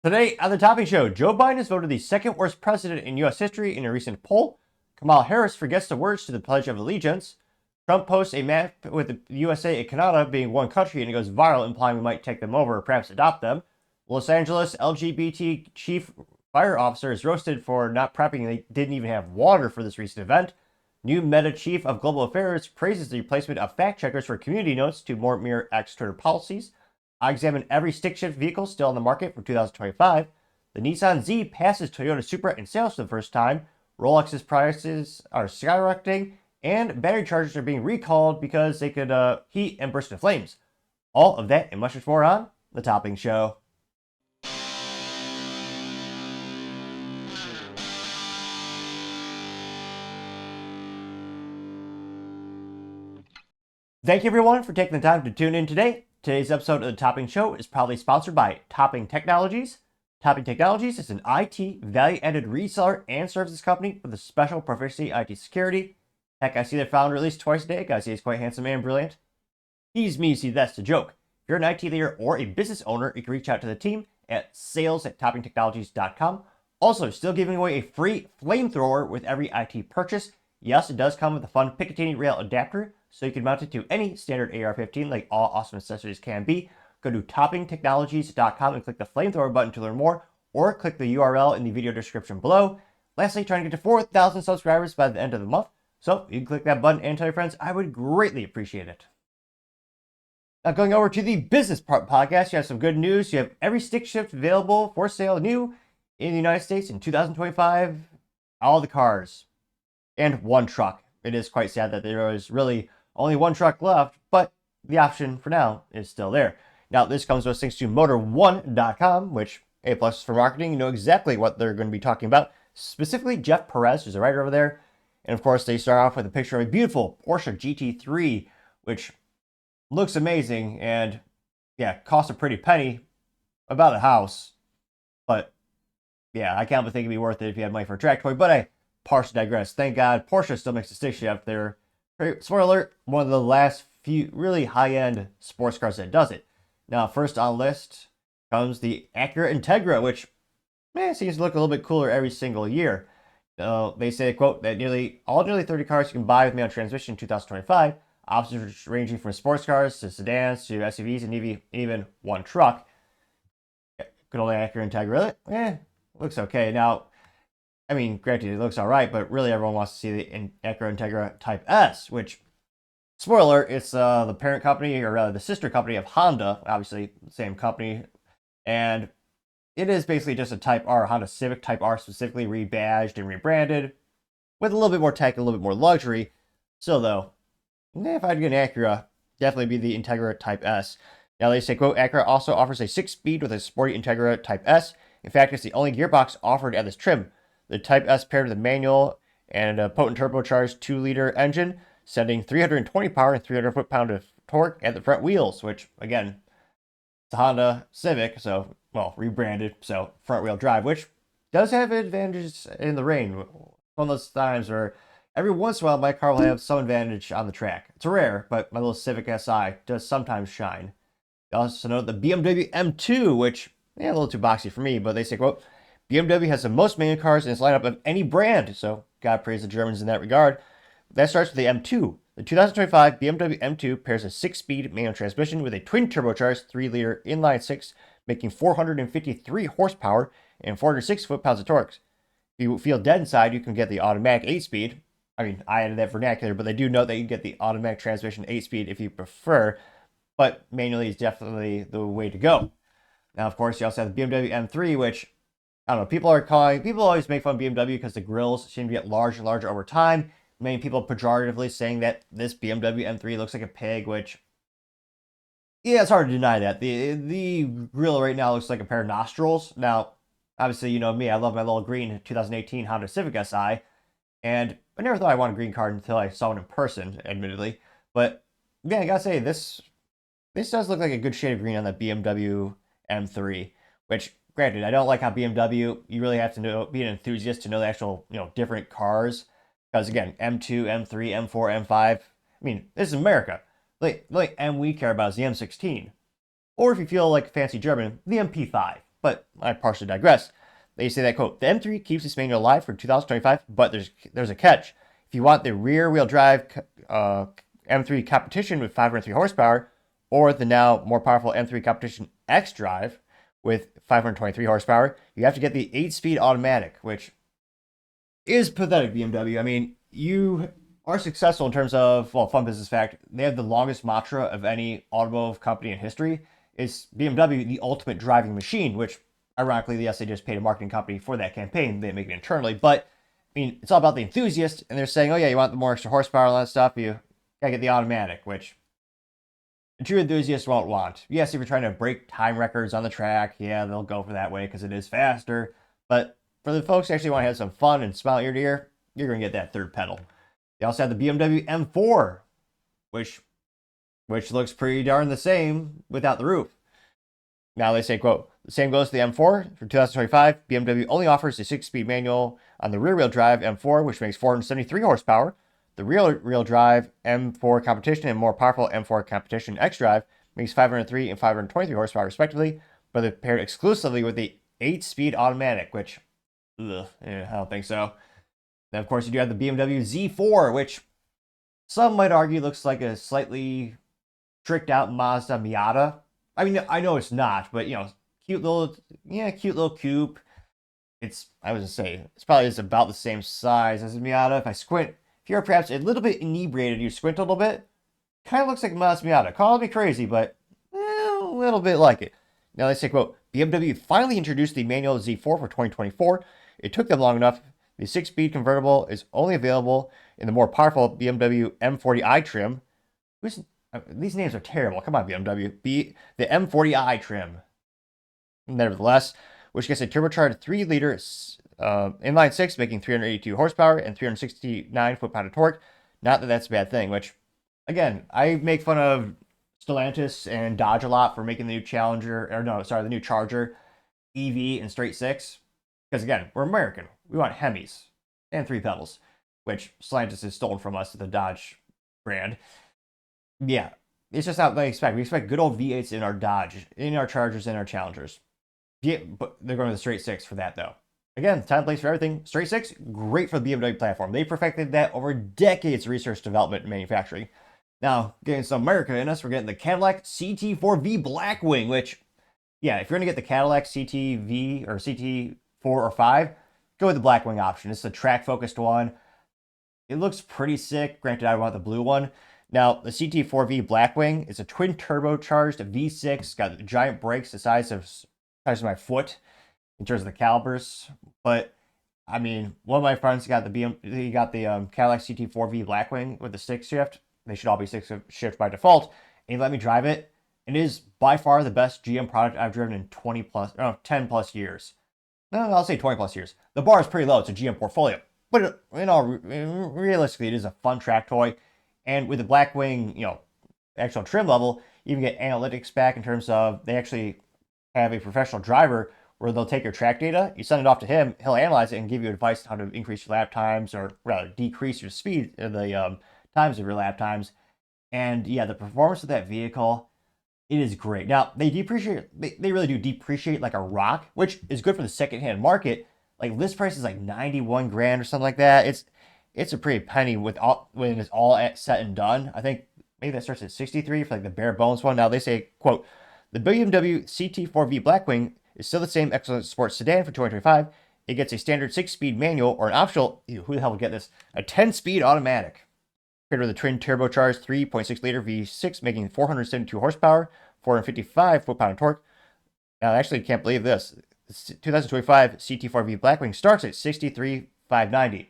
Today on the Topping Show, Joe Biden is voted the second worst president in U.S. history in a recent poll. Kamala Harris forgets the words to the Pledge of Allegiance. Trump posts a map with the USA and Canada being one country and it goes viral, implying we might take them over or perhaps adopt them. Los Angeles LGBT Chief Fire Officer is roasted for not prepping. They didn't even have water for this recent event. New Meta Chief of Global Affairs praises the replacement of fact checkers for community notes to more mere external policies. I examined every stick shift vehicle still on the market for 2025. The Nissan Z passes Toyota Supra in sales for the first time. Rolex's prices are skyrocketing, and battery chargers are being recalled because they could heat and burst into flames. All of that and much more on The Topping Show. Thank you everyone for taking the time to tune in today. Today's episode of The Topping Show is proudly sponsored by Topping Technologies. Topping Technologies is an IT value-added reseller and services company with a special proficiency in IT security. Heck, I see their founder at least twice a day. Guys, he's quite handsome and brilliant. He's me, see that's the joke. If you're an IT leader or a business owner, you can reach out to the team at sales@toppingtechnologies.com. Also, still giving away a free flamethrower with every IT purchase. Yes, it does come with a fun Picatinny rail adapter, so you can mount it to any standard AR-15 like all awesome accessories can be. Go to toppingtechnologies.com and click the flamethrower button to learn more, or click the URL in the video description below. Lastly, trying to get to 4,000 subscribers by the end of the month, so you can click that button and tell your friends. I would greatly appreciate it. Now going over to the business part podcast, you have some good news. You have every stick shift available for sale new in the United States in 2025. All the cars and one truck. It is quite sad that there is really only one truck left, but the option for now is still there. Now, this comes to us thanks to Motor1.com, which A+ for marketing. You know exactly what they're going to be talking about. Specifically, Jeff Perez, who's a writer over there. And of course, they start off with a picture of a beautiful Porsche GT3, which looks amazing and, yeah, costs a pretty penny, about a house. But, yeah, I can't think it'd be worth it if you had money for a track toy, but I partially digress. Thank God, Porsche still makes a stick shift. They're, spoiler alert, one of the last few really high-end sports cars that does it. Now, first on the list comes the Acura Integra, which seems to look a little bit cooler every single year. They say, quote, that nearly 30 cars you can buy with me on transmission in 2025, options ranging from sports cars to sedans to SUVs and even one truck. Good old Acura Integra, looks okay. Now, I mean, granted, it looks all right, but really everyone wants to see the Acura Integra Type S, which, spoiler, it's the parent company, or rather the sister company of Honda, obviously same company, and it is basically just a Type R, Honda Civic Type R, specifically rebadged and rebranded, with a little bit more tech, a little bit more luxury. Still though, if I'd get an Acura, definitely be the Integra Type S. Now they say, quote, Acura also offers a 6-speed with a sporty Integra Type S. In fact, it's the only gearbox offered at this trim. The Type S paired with a manual and a potent turbocharged 2-liter engine, sending 320 power and 300 foot-pound of torque at the front wheels, which, again, it's a Honda Civic, so, well, rebranded, so front-wheel drive, which does have advantages in the rain. One of those times where every once in a while my car will have some advantage on the track. It's rare, but my little Civic Si does sometimes shine. You also note the BMW M2, which, a little too boxy for me, but they say, quote, BMW has the most manual cars in its lineup of any brand, so God praise the Germans in that regard. That starts with the M2. The 2025 BMW M2 pairs a 6-speed manual transmission with a twin turbocharged 3-liter inline-6, making 453 horsepower and 406 foot-pounds of torque. If you feel dead inside, you can get the automatic 8-speed. I mean, I added that vernacular, but they do note that you can get the automatic transmission 8-speed if you prefer, but manually is definitely the way to go. Now, of course, you also have the BMW M3, which, I don't know, people always make fun of BMW because the grills seem to get larger and larger over time. Many people pejoratively saying that this BMW M3 looks like a pig, which, yeah, it's hard to deny that. The grill right now looks like a pair of nostrils. Now, obviously, you know me, I love my little green 2018 Honda Civic Si, and I never thought I wanted a green card until I saw it in person, admittedly. But, yeah, I gotta say, this does look like a good shade of green on the BMW M3, which, granted, I don't like how BMW, you really have to be an enthusiast to know the actual, different cars. Because again, M2, M3, M4, M5, I mean, this is America. Like M we care about is the M16. Or if you feel like fancy German, the MP5. but I partially digress. They say that, quote, the M3 keeps its manual alive for 2025, but there's a catch. If you want the rear-wheel drive M3 competition with 503 horsepower, or the now more powerful M3 competition X drive with 523 horsepower, you have to get the 8-speed automatic, which is pathetic, BMW. I mean, you are successful in terms of, well, fun business fact, they have the longest mantra of any automotive company in history. Is BMW the ultimate driving machine, which ironically, yes, they just paid a marketing company for that campaign. They make it internally, but I mean, it's all about the enthusiast, and they're saying, oh yeah, you want the more extra horsepower and all that stuff, you gotta get the automatic, which a true enthusiast won't want. Yes, if you're trying to break time records on the track, yeah, they'll go for that way because it is faster. But for the folks who actually want to have some fun and smile ear to ear, you're gonna get that third pedal. They also have the BMW M4, which looks pretty darn the same without the roof. Now they say, quote, the same goes to the M4. For 2025, BMW only offers a 6-speed manual on the rear-wheel drive M4, which makes 473 horsepower. The rear-wheel drive M4 competition and more powerful M4 competition X drive makes 503 and 523 horsepower respectively, but they're paired exclusively with the 8-speed automatic, which, I don't think so. Then, of course, you do have the BMW Z4, which some might argue looks like a slightly tricked out Mazda Miata. I mean, I know it's not, but, cute little coupe. I was gonna say, it's probably just about the same size as a Miata. If I squint, if you're perhaps a little bit inebriated, you squint a little bit, kind of looks like a Mazda Miata. Call me crazy, but a little bit like it. Now they say, quote, BMW finally introduced the manual Z4 for 2024. It took them long enough. The 6-speed convertible is only available in the more powerful BMW M40i trim. These names are terrible. Come on, BMW. The M40i trim. Nevertheless, which gets a turbocharged 3-liter inline 6, making 382 horsepower and 369 foot-pound of torque. Not that that's a bad thing, which, again, I make fun of Stellantis and Dodge a lot for making the new Charger EV and straight 6. Because, again, we're American. We want Hemis and 3 pedals, which Stellantis has stolen from us to the Dodge brand. Yeah, it's just not what we expect. We expect good old V8s in our Dodge, in our Chargers, and our Challengers. Yeah, but they're going to the straight 6 for that, though. Again, time, place for everything. Straight 6, great for the BMW platform. They perfected that over decades of research, development, and manufacturing. Now, getting some America in us, we're getting the Cadillac CT4V Blackwing, which, yeah, if you're going to get the Cadillac CTV or CT4 or 5, go with the Blackwing option. It's the track-focused one. It looks pretty sick. Granted, I want the blue one. Now, the CT4V Blackwing is a twin turbocharged V6, got giant brakes the size of my foot in terms of the calibers. But I mean, one of my friends got the Cadillac CT4V Blackwing with the stick shift. They should all be stick shift by default. And he let me drive it. It is by far the best GM product I've driven in 10 plus years. No, I'll say 20 plus years. The bar is pretty low. It's a GM portfolio. But realistically, it is a fun track toy. And with the Blackwing, actual trim level, you can get analytics back in terms of they actually have a professional driver where they'll take your track data, you send it off to him, he'll analyze it and give you advice on how to increase your lap times or rather decrease your speed, the times of your lap times. And yeah, the performance of that vehicle, it is great. Now, they really do depreciate like a rock, which is good for the secondhand market. Like list price is like 91 grand or something like that. It's a pretty penny when it's all set and done. I think maybe that starts at 63 for like the bare bones one. Now they say, quote, the BMW CT4V Blackwing is still the same excellent sports sedan for 2025. It gets a standard 6-speed manual or an optional, who the hell would get this, a 10-speed automatic. Paired with a twin turbocharged 3.6-liter V6 making 472 horsepower, 455 foot-pound of torque. Now I actually can't believe this. The 2025 CT4V Blackwing starts at $63,590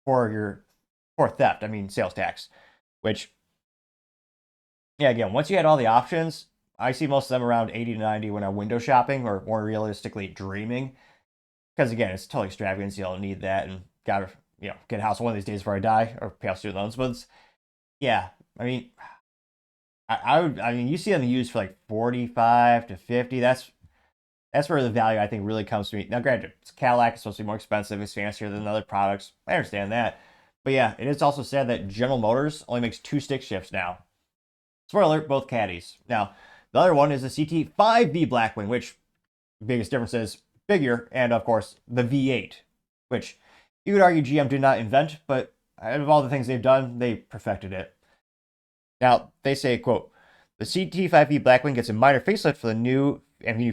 for theft, sales tax. Which, yeah, again, once you had all the options, I see most of them around 80 to 90 when I'm window shopping or more realistically dreaming. Because again, it's totally extravagant. You don't need that and gotta get a house one of these days before I die or pay off student loans. But yeah, I would you see them used for like 45 to 50. That's where the value I think really comes to me. Now granted, it's Cadillac, it's supposed to be more expensive, it's fancier than other products. I understand that. But yeah, it is also said that General Motors only makes 2 stick shifts now. Spoiler alert, both caddies. Now, the other one is the CT5V Blackwing, which biggest difference is bigger, and of course, the V8, which you could argue GM did not invent, but out of all the things they've done, they perfected it. Now, they say, quote, the CT5V Blackwing gets a minor facelift for the new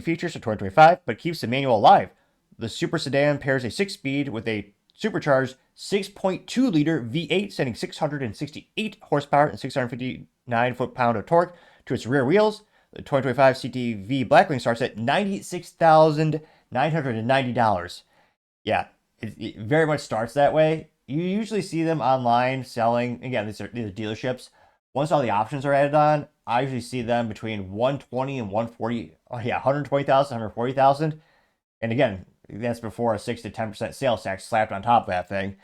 features for 2025, but keeps the manual alive. The Super Sedan pairs a 6-speed with a supercharged 6.2-liter V8, sending 668 horsepower and 659 foot-pound of torque to its rear wheels. The 2025 CT-V Blackwing starts at $96,990. Yeah, it very much starts that way. You usually see them online selling, again, these are dealerships. Once all the options are added on, I usually see them between 120 and 140. Oh yeah, 120,000, 140,000. And again, that's before a 6 to 10% sales tax slapped on top of that thing.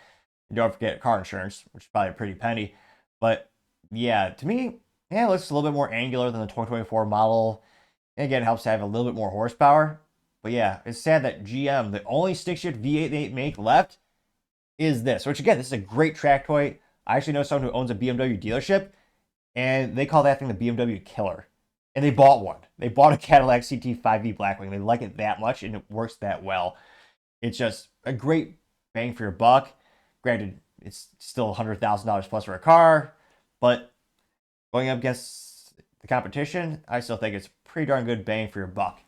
And don't forget car insurance, which is probably a pretty penny. But yeah, to me, yeah, it looks a little bit more angular than the 2024 model. And again, it helps to have a little bit more horsepower. But yeah, it's sad that GM, the only stick shift V8 they make left is this, which again, this is a great track toy. I actually know someone who owns a BMW dealership, and they call that thing the BMW killer. And they bought one. They bought a Cadillac CT5V Blackwing. They like it that much, and it works that well. It's just a great bang for your buck. Granted, it's still $100,000 plus for a car, but going up against the competition, I still think it's pretty darn good bang for your buck.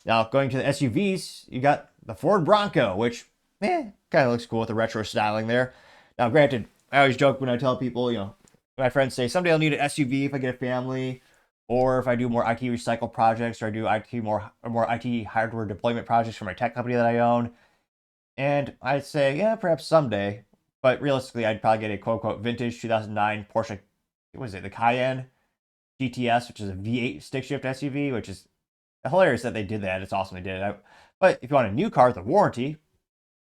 Now, going to the SUVs, you got the Ford Bronco, which, kind of looks cool with the retro styling there. Now, granted, I always joke when I tell people, my friends say, someday I'll need an SUV if I get a family, or if I do more IT recycle projects, or I do more IT hardware deployment projects for my tech company that I own. And I'd say, yeah, perhaps someday. But realistically, I'd probably get a quote-unquote vintage 2009 Porsche, what was it, the Cayenne GTS, which is a V8 stick-shift SUV, which is hilarious that they did that. It's awesome they did it. But if you want a new car with a warranty,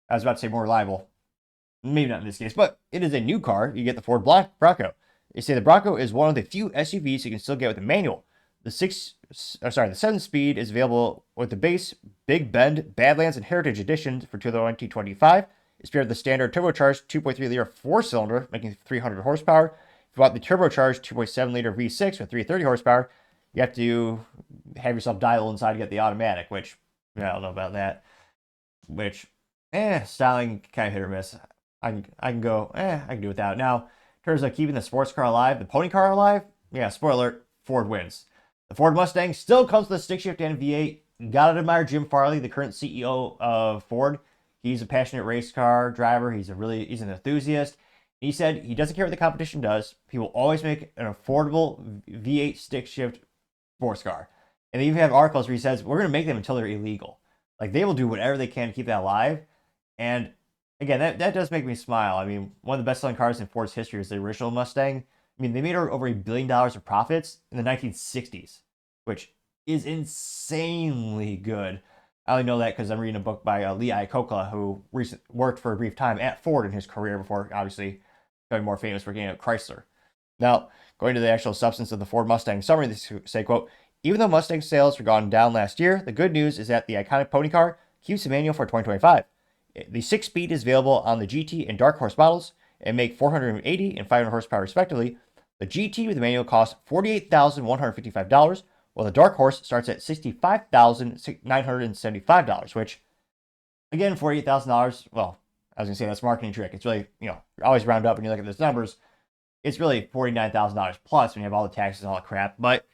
I was about to say more reliable. Maybe not in this case, but it is a new car. You get the Ford Bronco. They say the Bronco is one of the few SUVs you can still get with a manual. The 7-speed is available with the base, Big Bend, Badlands, and Heritage editions for 2025. It's paired with the standard turbocharged 2.3-liter 4-cylinder, making 300 horsepower. If you want the turbocharged 2.7-liter V6 with 330 horsepower, you have to have yourself dial inside to get the automatic, which, I don't know about that. Which, styling kind of hit or miss. I can do without. Now, in terms of keeping the sports car alive, the pony car alive, spoiler alert, Ford wins. The Ford Mustang still comes with a stick shift and V8. Gotta admire Jim Farley, the current CEO of Ford. He's a passionate race car driver. He's an enthusiast. He said he doesn't care what the competition does. He will always make an affordable V8 stick shift sports car. And they even have articles where he says, we're going to make them until they're illegal. Like, they will do whatever they can to keep that alive. And again, that does make me smile. I mean, one of the best-selling cars in Ford's history is the original Mustang. I mean, they made over $1 billion of profits in the 1960s, which is insanely good. I only know that because I'm reading a book by Lee Iacocca, who worked for a brief time at Ford in his career before, obviously, becoming more famous for getting at Chrysler. Now, going to the actual substance of the Ford Mustang summary, they say, quote, even though Mustang sales were gone down last year, the good news is that the iconic pony car keeps the manual for 2025. The 6-speed is available on the GT and Dark Horse models and make 480 and 500 horsepower respectively. The GT with the manual costs $48,155, while the Dark Horse starts at $65,975, which, again, $48,000, well, I was going to say that's a marketing trick. It's really, always round up when you look at those numbers. It's really $49,000 plus when you have all the taxes and all that crap. But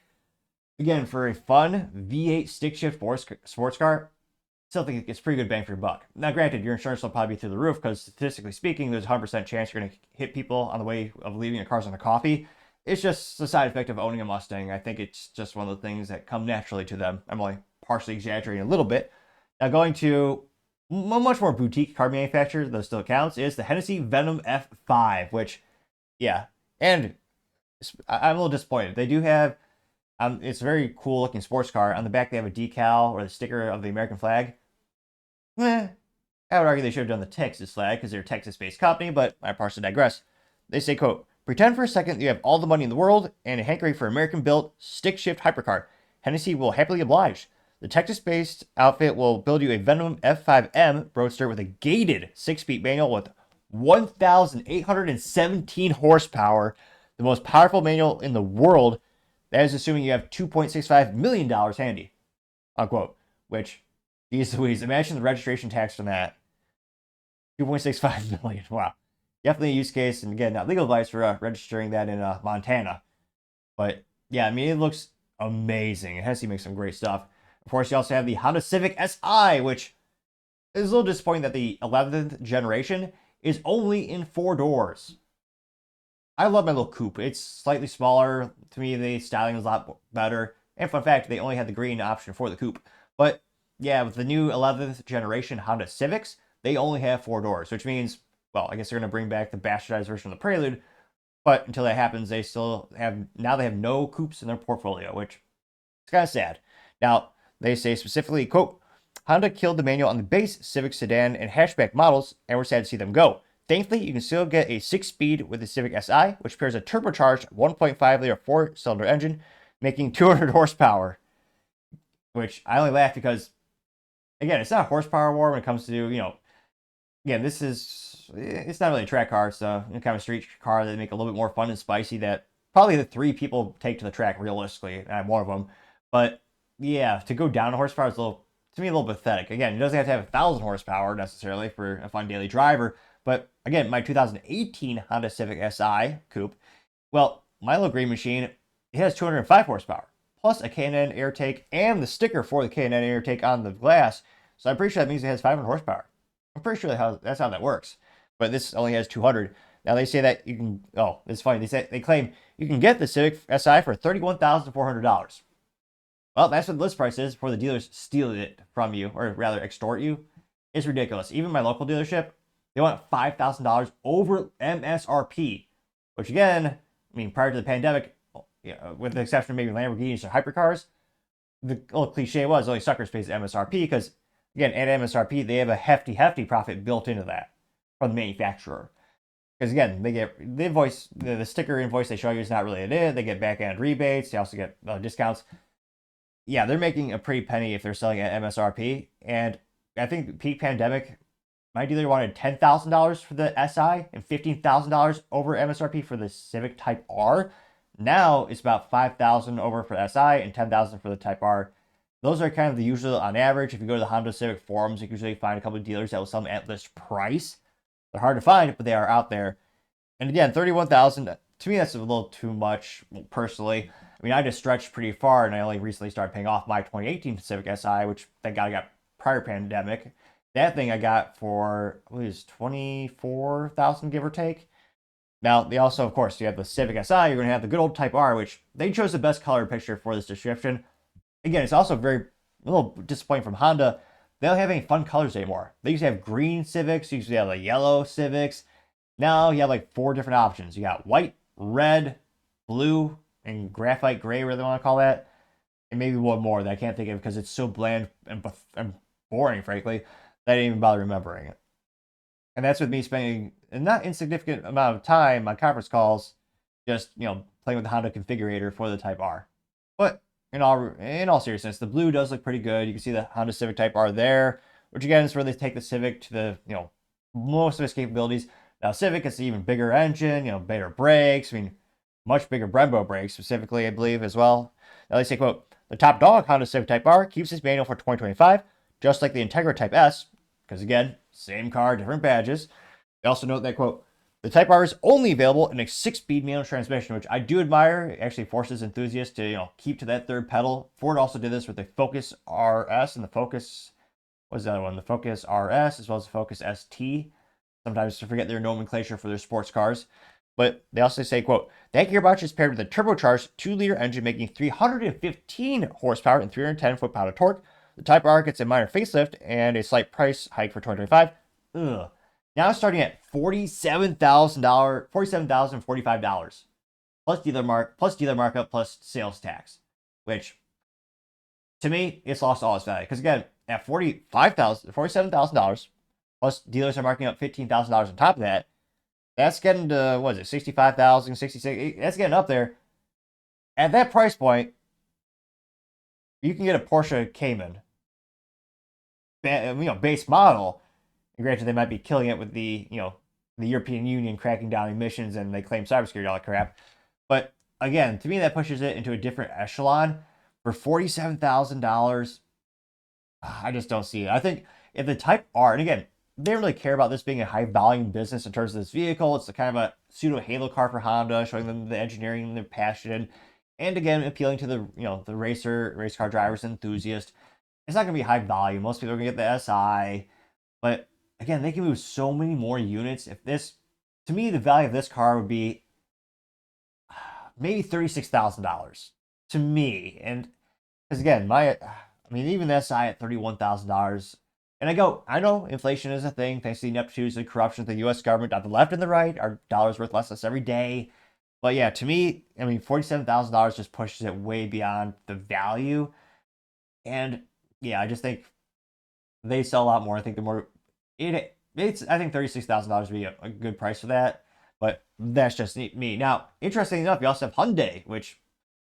again, for a fun V8 stick shift sports car, still think it's pretty good bang for your buck. Now, granted, your insurance will probably be through the roof because statistically speaking, there's a 100% chance you're going to hit people on the way of leaving your cars on the coffee. It's just the side effect of owning a Mustang. I think it's just one of the things that come naturally to them. I'm only partially exaggerating a little bit. Now, going to a much more boutique car manufacturer, though still counts, is the Hennessy Venom F5, which, and I'm a little disappointed. They do have, it's a very cool looking sports car. On the back, they have a decal or the sticker of the American flag. I would argue they should have done the Texas flag because they're a Texas-based company, but I partially digress. They say, quote, pretend for a second that you have all the money in the world and a hankering for American-built stick-shift hypercar. Hennessy will happily oblige. The Texas-based outfit will build you a Venom F5M Roadster with a gated 6-speed manual with 1,817 horsepower, the most powerful manual in the world. That is assuming you have $2.65 million handy, unquote, which Jeez Louise, imagine the registration tax on that. 2.65 million. Wow. Definitely a use case, and again, not legal advice for registering that in Montana. But yeah, I mean, it looks amazing. Hesse makes some great stuff. Of course, you also have the Honda Civic Si, which is a little disappointing that the 11th generation is only in 4 doors. I love my little coupe. It's slightly smaller. To me, the styling is a lot better. And fun fact, they only had the green option for the coupe. But yeah, with the new 11th generation Honda Civics, they only have 4 doors, which means, well, I guess they're going to bring back the bastardized version of the Prelude. But until that happens, they have no coupes in their portfolio, which is kind of sad. Now, they say specifically, quote, Honda killed the manual on the base Civic sedan and hatchback models, and we're sad to see them go. Thankfully, you can still get a 6-speed with the Civic Si, which pairs a turbocharged 1.5-liter 4-cylinder engine, making 200 horsepower. Which I only laugh because, again, it's not a horsepower war when it comes to, again, it's not really a track car. It's a kind of a street car that make a little bit more fun and spicy that probably the 3 people take to the track realistically, and I'm one of them. But yeah, to go down a horsepower is to me, a little pathetic. Again, it doesn't have to have 1,000 horsepower necessarily for a fun daily driver. But again, my 2018 Honda Civic Si coupe, well, my little green machine, it has 205 horsepower, plus a K&N air take and the sticker for the K&N air take on the glass. So I'm pretty sure that means it has 500 horsepower. I'm pretty sure that's how that works. But this only has 200. Now they say that you can, oh, it's funny. They claim you can get the Civic Si for $31,400. Well, that's what the list price is before the dealers steal it from you, or rather extort you. It's ridiculous. Even my local dealership, they want $5,000 over MSRP, which again, I mean, prior to the pandemic, with the exception of maybe Lamborghinis or hypercars, the old cliche was only suckers pays MSRP because, again, at MSRP, they have a hefty profit built into that from the manufacturer. Because again, they get the invoice, the sticker invoice they show you is not really it. They get back end rebates. They also get discounts. Yeah, they're making a pretty penny if they're selling at MSRP. And I think peak pandemic, my dealer wanted $10,000 for the Si and $15,000 over MSRP for the Civic Type R. Now it's about $5,000 over for the Si and $10,000 for the Type R. Those are kind of the usual on average. If you go to the Honda Civic forums, you can usually find a couple of dealers that will sell them at list price. They're hard to find, but they are out there. And again, $31,000, to me, that's a little too much personally. I mean, I just stretched pretty far, and I only recently started paying off my 2018 Civic Si, which thank God I got prior pandemic. That thing I got for, what is $24,000, give or take. Now, they also, of course, you have the Civic Si, you're going to have the good old Type R, which they chose the best color picture for this description. Again, it's also a little disappointing from Honda. They don't have any fun colors anymore. They used to have green Civics, you used to have like yellow Civics. Now you have like 4 different options. You got white, red, blue, and graphite gray, whatever they want to call that. And maybe one more that I can't think of because it's so bland and boring, frankly, that I didn't even bother remembering it. And that's with me spending a not insignificant amount of time on conference calls just, playing with the Honda configurator for the Type R. But in all seriousness, the blue does look pretty good. You can see the Honda Civic Type R there, which again is where they take the Civic to the, most of its capabilities. Now Civic is an even bigger engine, better brakes. I mean, much bigger Brembo brakes specifically, I believe, as well. Now they say, quote, the top dog Honda Civic Type R keeps its manual for 2025, just like the Integra Type S, because again, same car, different badges. They also note that, quote, the Type R is only available in a 6-speed manual transmission, which I do admire. It actually forces enthusiasts to, keep to that third pedal. Ford also did this with the Focus RS and the Focus, what's the other one? The Focus RS, as well as the Focus ST. Sometimes to forget their nomenclature for their sports cars. But they also say, quote, that gearbox is paired with a turbocharged 2-liter engine making 315 horsepower and 310 foot-pound of torque. The Type R gets a minor facelift and a slight price hike for 2025. Ugh. Now it's starting at $47,045 plus dealer markup plus sales tax, which to me it's lost all its value. Because again, at $47,000 plus dealers are marking up $15,000 on top of that. That's getting to, what is it, 65,000, 66. That's getting up there. At that price point, you can get a Porsche Cayman, base model. And granted, they might be killing it with the European Union cracking down emissions and they claim cybersecurity, all that crap. But again, to me, that pushes it into a different echelon. For $47,000, I just don't see it. I think if the Type R, and again, they don't really care about this being a high volume business in terms of this vehicle. It's a kind of a pseudo halo car for Honda, showing them the engineering and their passion, and again appealing to the the race car drivers, enthusiast. It's not going to be high volume. Most people are going to get the SI, but again, they can move so many more units. If this, to me, the value of this car would be maybe $36,000 to me, and because again, even the SI at $31,000. And I know inflation is a thing, thanks to the ineptitude and corruption of the U.S. government on the left and the right. Our dollar's worth less every day. But yeah, to me, $47,000 just pushes it way beyond the value. And yeah, I just think they sell a lot more. I think the more I think $36,000 would be a good price for that. But that's just me. Now, interestingly enough, you also have Hyundai, which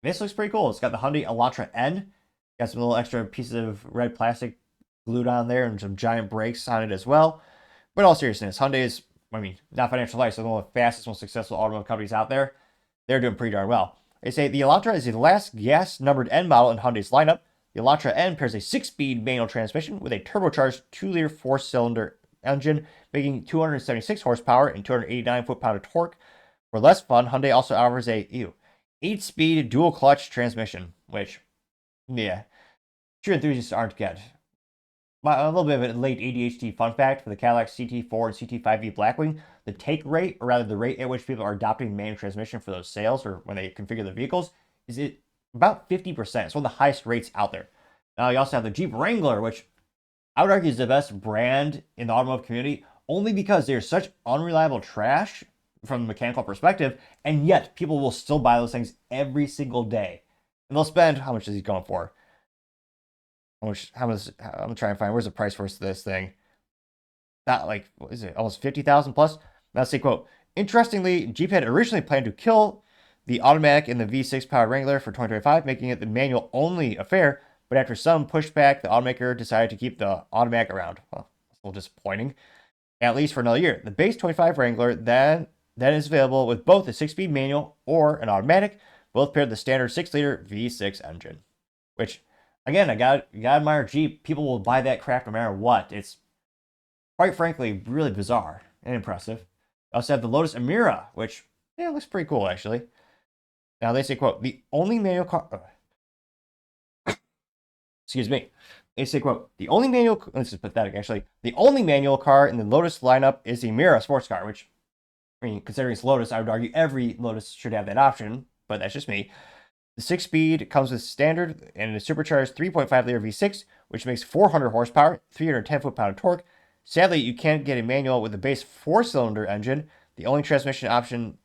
this looks pretty cool. It's got the Hyundai Elantra N. Got some little extra pieces of red plastic glued on there and some giant brakes on it as well. But in all seriousness, Hyundai is, not financial advice, so one of the fastest, most successful automotive companies out there. They're doing pretty darn well. They say the Elantra is the last gas-numbered N model in Hyundai's lineup. The Elantra N pairs a 6-speed manual transmission with a turbocharged 2-liter 4-cylinder engine, making 276 horsepower and 289 foot-pound of torque. For less fun, Hyundai also offers a 8-speed dual-clutch transmission, which, yeah, true enthusiasts aren't get. A little bit of a late ADHD fun fact for the Cadillac CT4 and CT5V Blackwing. The take rate, or rather the rate at which people are adopting manual transmission for those sales or when they configure the vehicles, is about 50%. It's one of the highest rates out there. Now, you also have the Jeep Wrangler, which I would argue is the best brand in the automotive community, only because they're such unreliable trash from a mechanical perspective, and yet people will still buy those things every single day. And they'll spend, how much is he going for? I'm gonna try and find, where's the price for this thing? Not like, what is it, almost 50,000 plus? Let's say, quote, interestingly, Jeep had originally planned to kill the automatic in the V6 powered Wrangler for 2025, making it the manual only affair, but after some pushback, the automaker decided to keep the automatic around. Well, that's a little disappointing, at least for another year. The base 25 Wrangler then is available with both a 6-speed manual or an automatic, both paired with the standard 6-liter V6 engine, which, again, you gotta admire Jeep. People will buy that crap no matter what. It's, quite frankly, really bizarre and impressive. I also have the Lotus Emira, which, looks pretty cool, actually. Now, they say, quote, the only manual car... Excuse me. They say, quote, the only manual... This is pathetic, actually. The only manual car in the Lotus lineup is the Emira sports car, which, considering it's Lotus, I would argue every Lotus should have that option, but that's just me. The 6-speed comes with standard and a supercharged 3.5-liter V6, which makes 400 horsepower, 310 foot-pound of torque. Sadly, you can't get a manual with a base 4-cylinder engine. The only transmission option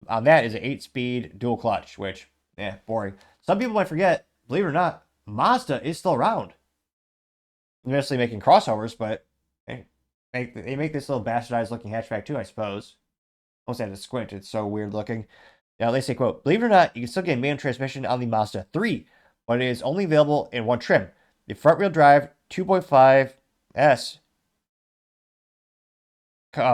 on that is an 8-speed dual clutch, which, boring. Some people might forget, believe it or not, Mazda is still around. They're mostly making crossovers, but they make this little bastardized looking hatchback too, I suppose. I almost had to squint, it's so weird looking. Now, they say, quote, believe it or not, you can still get a manual transmission on the Mazda 3, but it is only available in one trim. The front-wheel drive 2.5S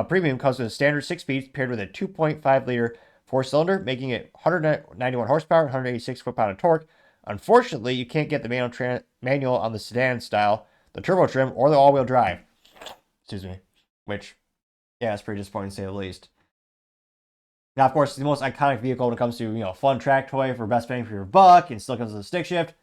Premium comes with a standard 6-speed paired with a 2.5-liter 4-cylinder, making it 191 horsepower, 186 foot-pound of torque. Unfortunately, you can't get the manual on the sedan style, the turbo trim, or the all-wheel drive. Excuse me. Which, it's pretty disappointing to say the least. Now, of course, the most iconic vehicle when it comes to, fun track toy for best bang for your buck, and still comes with a stick shift,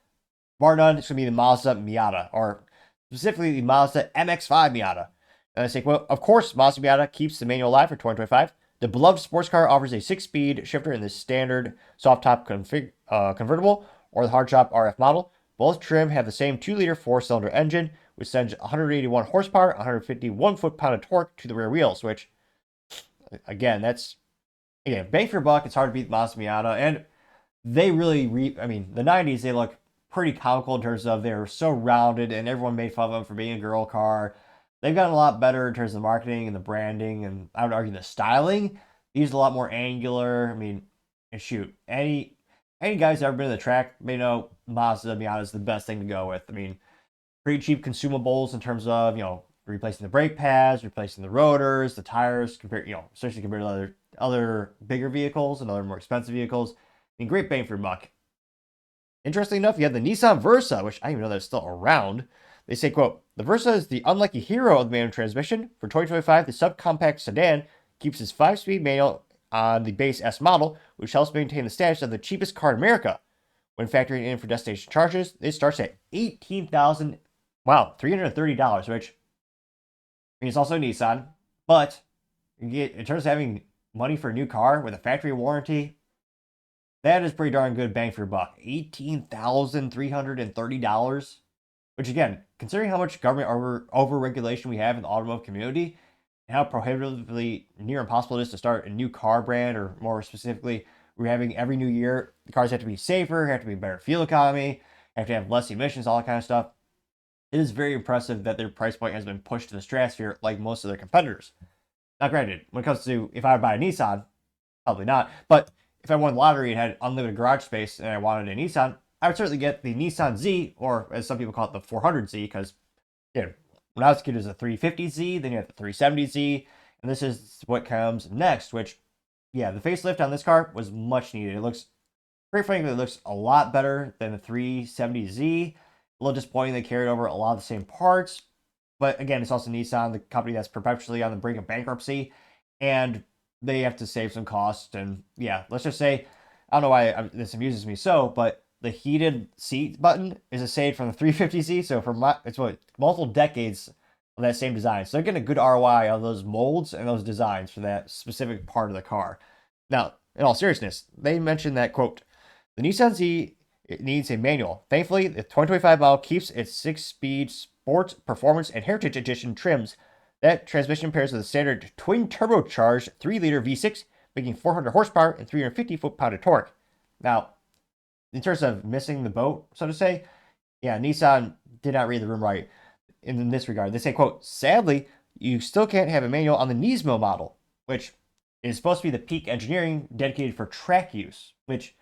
bar none, it's going to be the Mazda Miata, or specifically the Mazda MX-5 Miata. And I say, well, of course, Mazda Miata keeps the manual alive for 2025. The beloved sports car offers a 6-speed shifter in the standard soft-top convertible or the hardtop RF model. Both trim have the same 2-liter 4-cylinder engine, which sends 181 horsepower, 151 foot-pound of torque to the rear wheels, which, again, bang for your buck. It's hard to beat Mazda Miata, and they really, the 90s, they look pretty comical in terms of they're so rounded, and everyone made fun of them for being a girl car. They've gotten a lot better in terms of the marketing and the branding, and I would argue the styling. These are a lot more angular. And shoot, any guys that ever been to the track, they know Mazda Miata is the best thing to go with. Pretty cheap consumables in terms of, replacing the brake pads, replacing the rotors, the tires, especially compared to other bigger vehicles and other more expensive vehicles. Great bang for your buck. Interesting enough, you have the Nissan Versa, which I didn't even know that's still around. They say, quote, the Versa is the unlucky hero of the manual transmission. For 2025, the subcompact sedan keeps its 5-speed manual on the base S model, which helps maintain the status of the cheapest car in America. When factoring in for destination charges, it starts at $330, which I mean, it's also Nissan, but in terms of having money for a new car with a factory warranty, that is pretty darn good bang for your buck. $18,330, which again, considering how much government over-regulation we have in the automotive community, and how prohibitively near impossible it is to start a new car brand, or more specifically, we're having every new year, the cars have to be safer, have to be better fuel economy, have to have less emissions, all that kind of stuff. It is very impressive that their price point has been pushed to the stratosphere like most of their competitors. Now, granted, when it comes to if I would buy a Nissan, probably not. But if I won the lottery and had unlimited garage space and I wanted a Nissan, I would certainly get the Nissan Z, or as some people call it, the 400Z, because when I was a kid, it was a 350Z, then you have the 370Z, and this is what comes next, which, yeah, the facelift on this car was much needed. It looks, very frankly, it looks a lot better than the 370Z. A little disappointing they carried over a lot of the same parts. But again, it's also Nissan, the company that's perpetually on the brink of bankruptcy. And they have to save some costs. And yeah, let's just say, I don't know why this amuses me so, but the heated seat button is a save from the 350Z. So for it's multiple decades of that same design. So they're getting a good ROI on those molds and those designs for that specific part of the car. Now, in all seriousness, they mentioned that, quote, the Nissan Z, it needs a manual. Thankfully, the 2025 model keeps its 6-speed Sport, Performance, and Heritage Edition trims. That transmission pairs with a standard twin turbocharged 3-liter V6, making 400 horsepower and 350 foot-pound of torque. Now, in terms of missing the boat, so to say, yeah, Nissan did not read the room right in this regard. They say, quote, sadly, you still can't have a manual on the Nismo model, which is supposed to be the peak engineering dedicated for track use, which,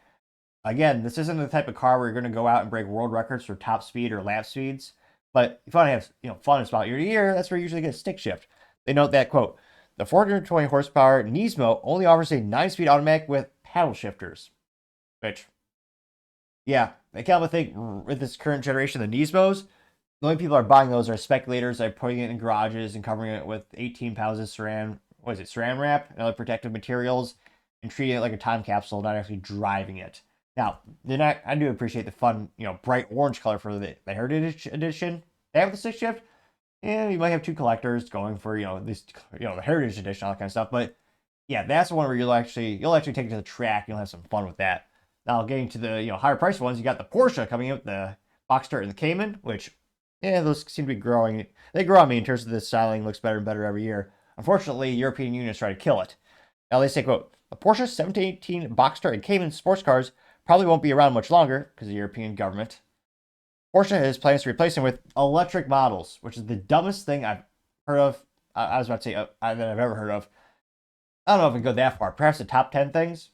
again, this isn't the type of car where you're going to go out and break world records for top speed or lap speeds. But if you want to have fun and spot year to year, that's where you usually get a stick shift. They note that, quote, the 420 horsepower Nismo only offers a 9-speed automatic with paddle shifters. Which, yeah, I kind of think with this current generation of the Nismos, the only people are buying those are speculators that are putting it in garages and covering it with 18 pounds of saran wrap and other protective materials and treating it like a time capsule, not actually driving it. Now, I do appreciate the fun, bright orange color for the Heritage Edition. They have the stick shift. Yeah, you might have two collectors going for, the Heritage Edition, all that kind of stuff. But yeah, that's the one where you'll actually take it to the track. And you'll have some fun with that. Now, getting to the higher price ones, you got the Porsche coming in with the Boxster and the Cayman, which those seem to be growing. They grow on me in terms of the styling. Looks better and better every year. Unfortunately, European unions try to kill it. Now they say, quote, the Porsche 718 Boxster and Cayman sports cars probably won't be around much longer because of the European government. Porsche has plans to replace them with electric models, which is the dumbest thing I've heard of. I was about to say that I've ever heard of. I don't know if I can go that far. Perhaps the top 10 things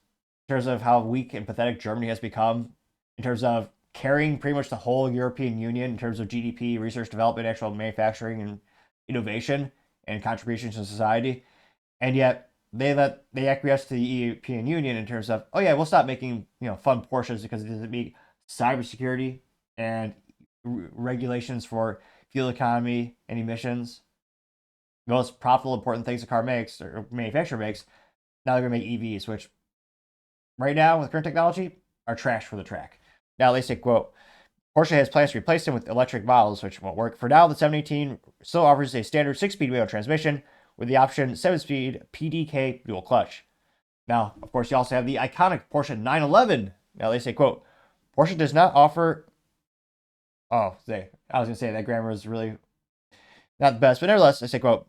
in terms of how weak and pathetic Germany has become, in terms of carrying pretty much the whole European Union in terms of GDP, research, development, actual manufacturing, and innovation, and contributions to society. And yet, they acquiesce to the European Union in terms of, oh yeah, we'll stop making fun Porsches because it doesn't meet cybersecurity and regulations for fuel economy and emissions. The most profitable, important things a car makes or manufacturer makes. Now they're gonna make EVs, which right now with current technology are trash for the track. Now they say, quote, Porsche has plans to replace them with electric models, which won't work. For now, the 718 still offers a standard 6-speed manual transmission with the option 7-speed PDK dual clutch. Now, of course, you also have the iconic Porsche 911. Now, they say, quote, Porsche does not offer... I was going to say that grammar is really not the best, but nevertheless, they say, quote,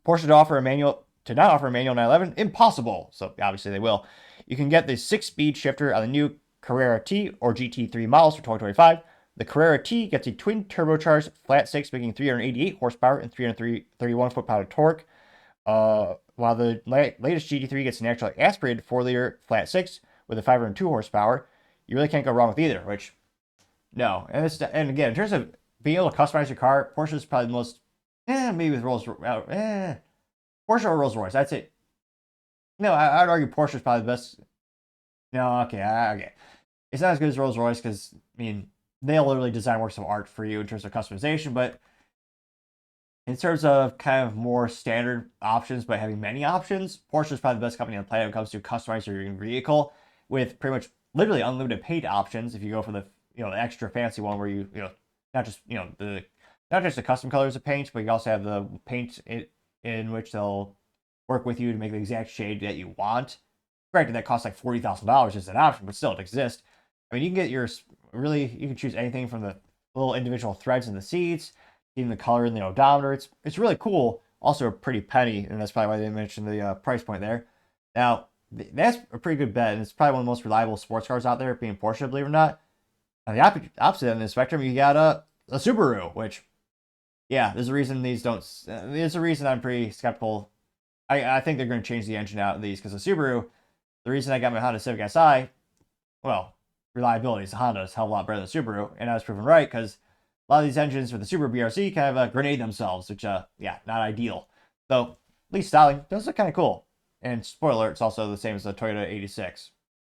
Porsche to not offer a manual 911? Impossible. So, obviously, they will. You can get the 6-speed shifter on the new Carrera T or GT3 models for 2025. The Carrera T gets a twin turbocharged flat 6, making 388 horsepower and 331 foot-pound of torque, while the latest GT3 gets a naturally aspirated 4-liter flat 6 with a 502 horsepower. You really can't go wrong with either, which, no. And again, in terms of being able to customize your car, Porsche is probably the most, maybe with Porsche or Rolls-Royce, I'd say, no, I'd argue Porsche is probably the best. No, okay. It's not as good as Rolls-Royce because, they'll literally design works of art for you in terms of customization. But in terms of kind of more standard options, but having many options, Porsche is probably the best company on the planet when it comes to customizing your vehicle with pretty much literally unlimited paint options. If you go for the the extra fancy one where not just not just the custom colors of paint, but you also have the paint in which they'll work with you to make the exact shade that you want. Granted, that costs like $40,000 as an option, but still it exists. I mean, you can get you can choose anything from the little individual threads in the seats, even the color in the odometer. It's really cool. Also a pretty penny, and that's probably why they mentioned the price point there. Now, that's a pretty good bet, and it's probably one of the most reliable sports cars out there, being Porsche, believe it or not. On the opposite end of the spectrum, you got a Subaru, which, yeah, there's a reason these don't. There's a reason I'm pretty skeptical. I think they're going to change the engine out of these because the Subaru, the reason I got my Honda Civic Si, well, reliability is Honda is a hell of a lot better than Subaru, and I was proven right because a lot of these engines for the Subaru BRZ kind of grenade themselves, which, yeah, not ideal. So, at least styling does look kind of cool. And spoiler, it's also the same as the Toyota 86,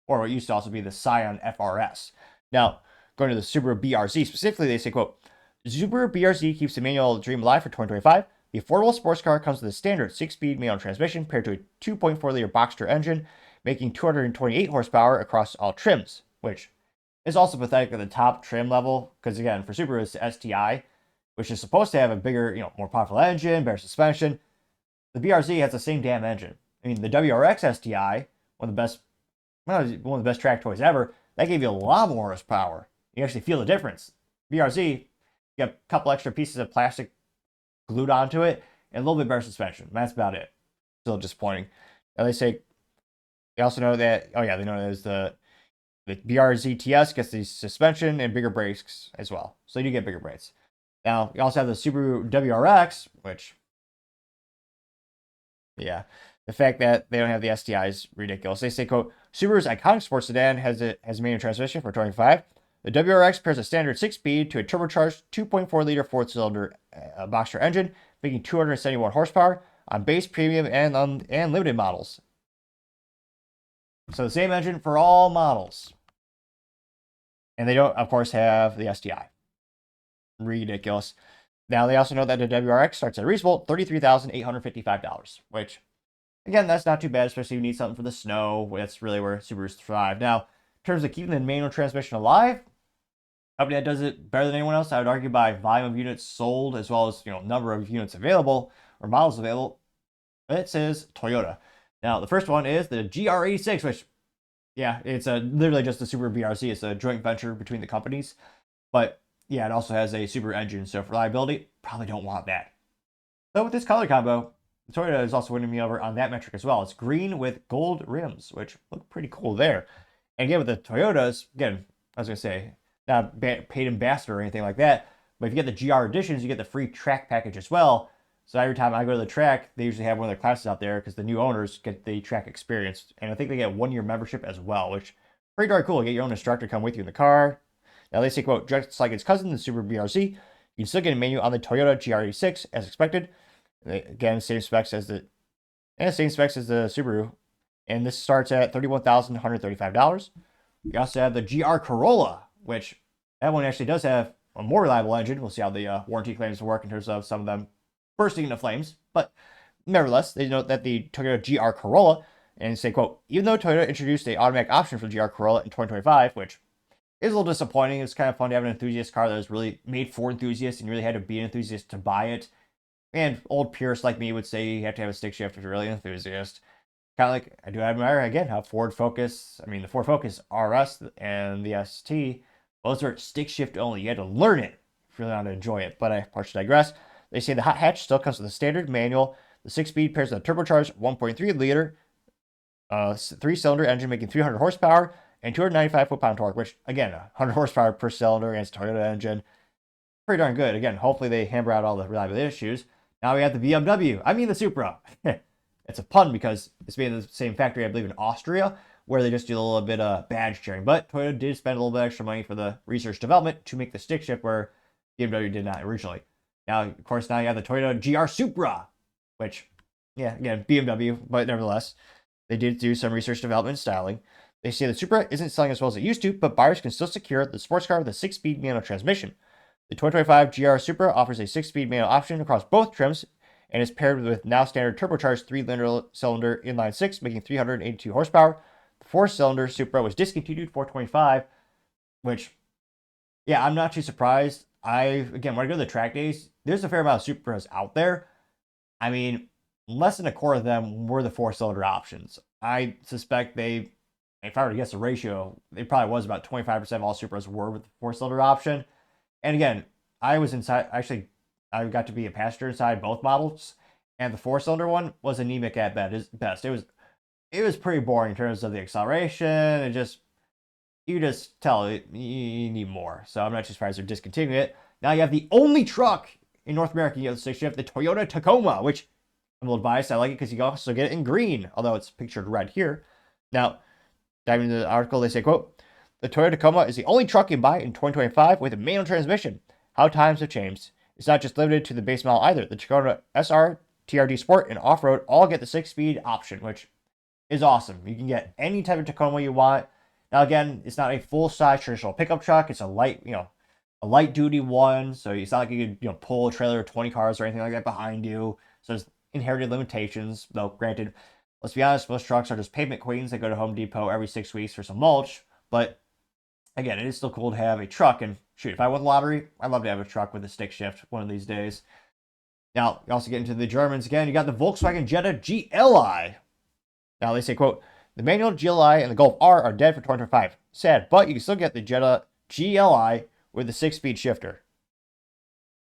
or what used to also be the Scion FRS. Now, going to the Subaru BRZ specifically, they say, quote, Subaru BRZ keeps the manual dream alive for 2025. The affordable sports car comes with a standard 6-speed manual transmission paired to a 2.4-liter Boxster engine, making 228 horsepower across all trims, which is also pathetic at the top trim level, because again, for Subaru, it's the STI, which is supposed to have a bigger, more powerful engine, better suspension. The BRZ has the same damn engine. I mean, the WRX STI, one of the best track toys ever, that gave you a lot more horsepower. You actually feel the difference. BRZ, you got a couple extra pieces of plastic glued onto it, and a little bit better suspension. That's about it. Still disappointing. And they also know that, they know there's the BRZ TS gets the suspension and bigger brakes as well. So you do get bigger brakes. Now, you also have the Subaru WRX, which, yeah, the fact that they don't have the STI is ridiculous. They say, quote, Subaru's iconic sports sedan has a manual transmission for 25. The WRX pairs a standard 6-speed to a turbocharged 2.4-liter 4-cylinder Boxster engine, making 271 horsepower on base, premium, and limited models. So the same engine for all models. And they don't, of course, have the STI. Ridiculous. Now, they also know that the WRX starts at a reasonable $33,855, which, again, that's not too bad, especially if you need something for the snow. That's really where Subarus thrive. Now, in terms of keeping the manual transmission alive, a company that does it better than anyone else, I would argue by volume of units sold as well as number of units available or models available, it says Toyota. Now, the first one is the GR86, which, yeah, it's literally just the Subaru BRZ. It's a joint venture between the companies. But, yeah, it also has a Subaru engine, so for reliability, probably don't want that. So with this color combo, Toyota is also winning me over on that metric as well. It's green with gold rims, which look pretty cool there. And again, with the Toyotas, again, I was going to say, not paid ambassador or anything like that, but if you get the GR editions, you get the free track package as well. So every time I go to the track, they usually have one of their classes out there because the new owners get the track experience. And I think they get a 1-year membership as well, which is pretty darn cool. You get your own instructor come with you in the car. Now they say, quote, just like its cousin, the Subaru BRZ, you can still get a manual on the Toyota GR86 as expected. Again, same specs as the Subaru. And this starts at $31,135. You also have the GR Corolla, which that one actually does have a more reliable engine. We'll see how the warranty claims work in terms of some of them bursting into flames. But nevertheless, they note that the Toyota GR Corolla, and say, quote, even though Toyota introduced an automatic option for the GR Corolla in 2025, which is a little disappointing. It's kind of fun to have an enthusiast car that was really made for enthusiasts, and you really had to be an enthusiast to buy it. And old purists like me would say you have to have a stick shift if you're really an enthusiast. Kind of like, I do admire, again, how the Ford Focus RS and the ST, those are stick shift only. You had to learn it if you really want to enjoy it. But I partially digress. They say the hot hatch still comes with a standard manual. The 6-speed pairs with a turbocharged 1.3-liter 3-cylinder engine making 300 horsepower and 295 foot-pound torque, which, again, 100 horsepower per cylinder against a Toyota engine. Pretty darn good. Again, hopefully they hammer out all the reliability issues. Now we have the the Supra. It's a pun because it's made in the same factory, I believe, in Austria, where they just do a little bit of badge sharing. But Toyota did spend a little bit extra money for the research development to make the stick shift where BMW did not originally. Now, of course, now you have the Toyota GR Supra, which, yeah, again, BMW, but nevertheless, they did do some research development and styling. They say the Supra isn't selling as well as it used to, but buyers can still secure the sports car with a 6-speed manual transmission. The 2025 GR Supra offers a 6-speed manual option across both trims and is paired with now standard turbocharged 3-cylinder inline-6, making 382 horsepower. The 4-cylinder Supra was discontinued for 2025, which, yeah, I'm not too surprised. Again, when I go to the track days, there's a fair amount of Supras out there. I mean, less than a quarter of them were the 4-cylinder options. I suspect if I were to guess the ratio, it probably was about 25% of all Supras were with the 4-cylinder option. And again, I was inside, actually, I got to be a passenger inside both models, and the 4-cylinder one was anemic at best. It was pretty boring in terms of the acceleration, and you just tell you need more. So I'm not too surprised they're discontinuing it. Now you have the only truck in North America, you have the stick-shift, the Toyota Tacoma, which I'm a little biased. I like it because you can also get it in green, although it's pictured red here. Now, diving into the article, they say, quote, the Toyota Tacoma is the only truck you can buy in 2025 with a manual transmission. How times have changed. It's not just limited to the base model either. The Tacoma SR, TRD Sport, and Off-Road all get the 6-speed option, which is awesome. You can get any type of Tacoma you want. Now, again, it's not a full-size traditional pickup truck. It's a light-duty one, so it's not like you could pull a trailer of 20 cars or anything like that behind you. So there's inherited limitations, though granted, let's be honest, most trucks are just pavement queens that go to Home Depot every 6 weeks for some mulch. But again, it is still cool to have a truck. And shoot, if I won the lottery, I'd love to have a truck with a stick shift one of these days. Now, you also get into the Germans again. You got the Volkswagen Jetta GLI. Now, they say, quote, the manual GLI and the Golf R are dead for 2025. Sad, but you can still get the Jetta GLI with the 6-speed shifter.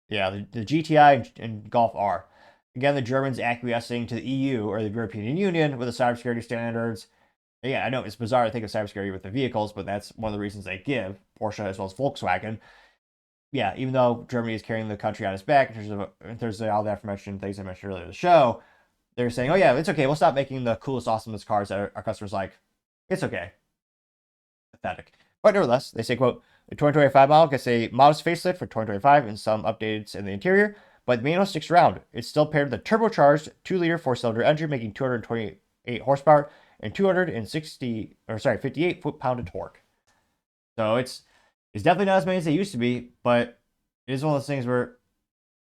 Yeah, the GTI and Golf R. Again, the Germans acquiescing to the EU or the European Union with the cybersecurity standards. Yeah, I know it's bizarre to think of cybersecurity with the vehicles, but that's one of the reasons they give, Porsche as well as Volkswagen. Yeah, even though Germany is carrying the country on its back in terms of all the aforementioned things I mentioned earlier in the show, they're saying, oh yeah, it's okay, we'll stop making the coolest, awesomest cars that our customers like. It's okay. Pathetic. But nevertheless, they say, quote, the 2025 model gets a modest facelift for 2025 and some updates in the interior, but the manual sticks around. It's still paired with a turbocharged 2-liter 4-cylinder engine, making 228 horsepower and 58 foot-pound of torque. So it's definitely not as many as they used to be, but it is one of those things where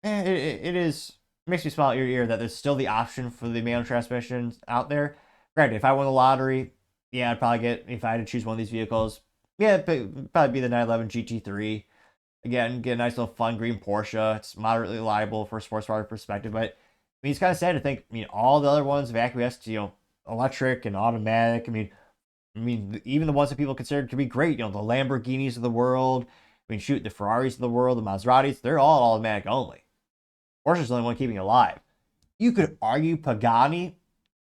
it makes me smile ear to ear that there's still the option for the manual transmissions out there. Granted, if I won the lottery, yeah, I'd probably if I had to choose one of these vehicles, yeah, it'd probably be the 911 GT3. Again, get a nice little fun green Porsche. It's moderately reliable for a sports car perspective, but I mean, it's kind of sad to think, all the other ones have acquiesced to, electric and automatic. I mean, even the ones that people consider to be great, the Lamborghinis of the world. I mean, shoot, the Ferraris of the world, the Maseratis, they're all automatic only. Porsche's the only one keeping it alive. You could argue Pagani,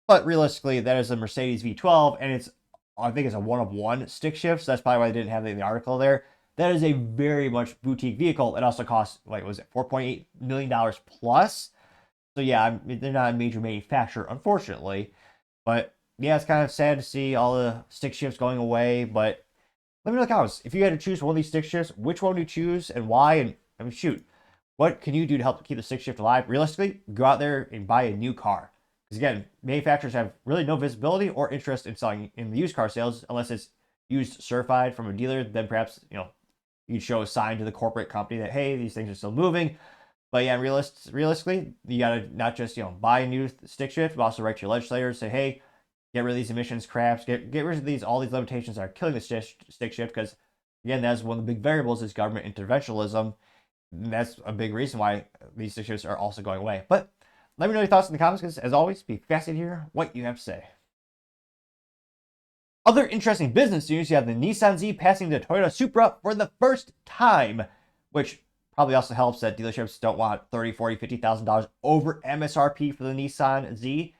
but realistically, that is a Mercedes V12, and I think it's a one-of-one stick shift, so that's probably why they didn't have it in the article there. That is a very much boutique vehicle. It also costs, $4.8 million plus. So yeah, they're not a major manufacturer, unfortunately. But yeah, it's kind of sad to see all the stick shifts going away. But let me know in the comments, if you had to choose one of these stick shifts, which one would you choose and why? And shoot, what can you do to help keep the stick shift alive? Realistically, go out there and buy a new car. Because again, manufacturers have really no visibility or interest in selling in the used car sales unless it's used certified from a dealer. Then perhaps, you'd show a sign to the corporate company that, hey, these things are still moving. But yeah, realistically, you got to not just, buy a new stick shift, but also write to your legislators, say, hey, get rid of these emissions craps, get rid of all these limitations that are killing the stick shift, because, again, that's one of the big variables is government interventionism. And that's a big reason why these stick shifts are also going away. But let me know your thoughts in the comments, because, as always, be fascinated to hear what you have to say. Other interesting business news, you have the Nissan Z passing the Toyota Supra for the first time, which probably also helps that dealerships don't want $30,000, $40,000, $50,000 over MSRP for the Nissan Z.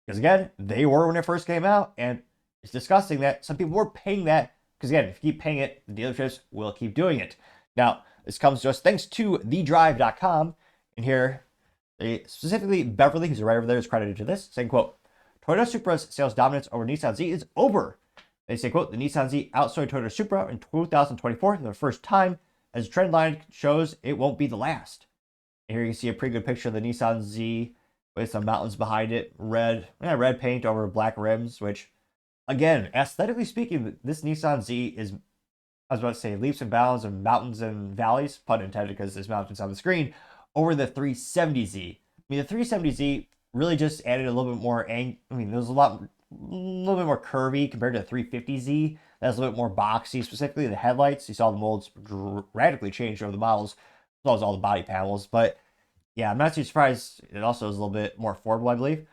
Because again, they were when it first came out, and it's disgusting that some people were paying that. Because again, if you keep paying it, the dealerships will keep doing it. Now, this comes to us thanks to thedrive.com. And here, specifically Beverly, who's a writer over there, is credited to this, saying, quote, Toyota Supra's sales dominance over Nissan Z is over. They say, quote, the Nissan Z outsold Toyota Supra in 2024 for the first time, as the trend line shows it won't be the last. And here you can see a pretty good picture of the Nissan Z with some mountains behind it, red paint over black rims, which again, aesthetically speaking, this Nissan Z is, I was about to say, leaps and bounds of mountains and valleys, pun intended because there's mountains on the screen, over the 370Z. I mean, the 370Z really just added a little bit more, I mean, there's a little bit more curvy compared to the 350Z. That's a little bit more boxy, specifically the headlights. You saw the molds radically change over the models, as well as all the body panels. But yeah, I'm not too surprised. It also is a little bit more affordable, I believe.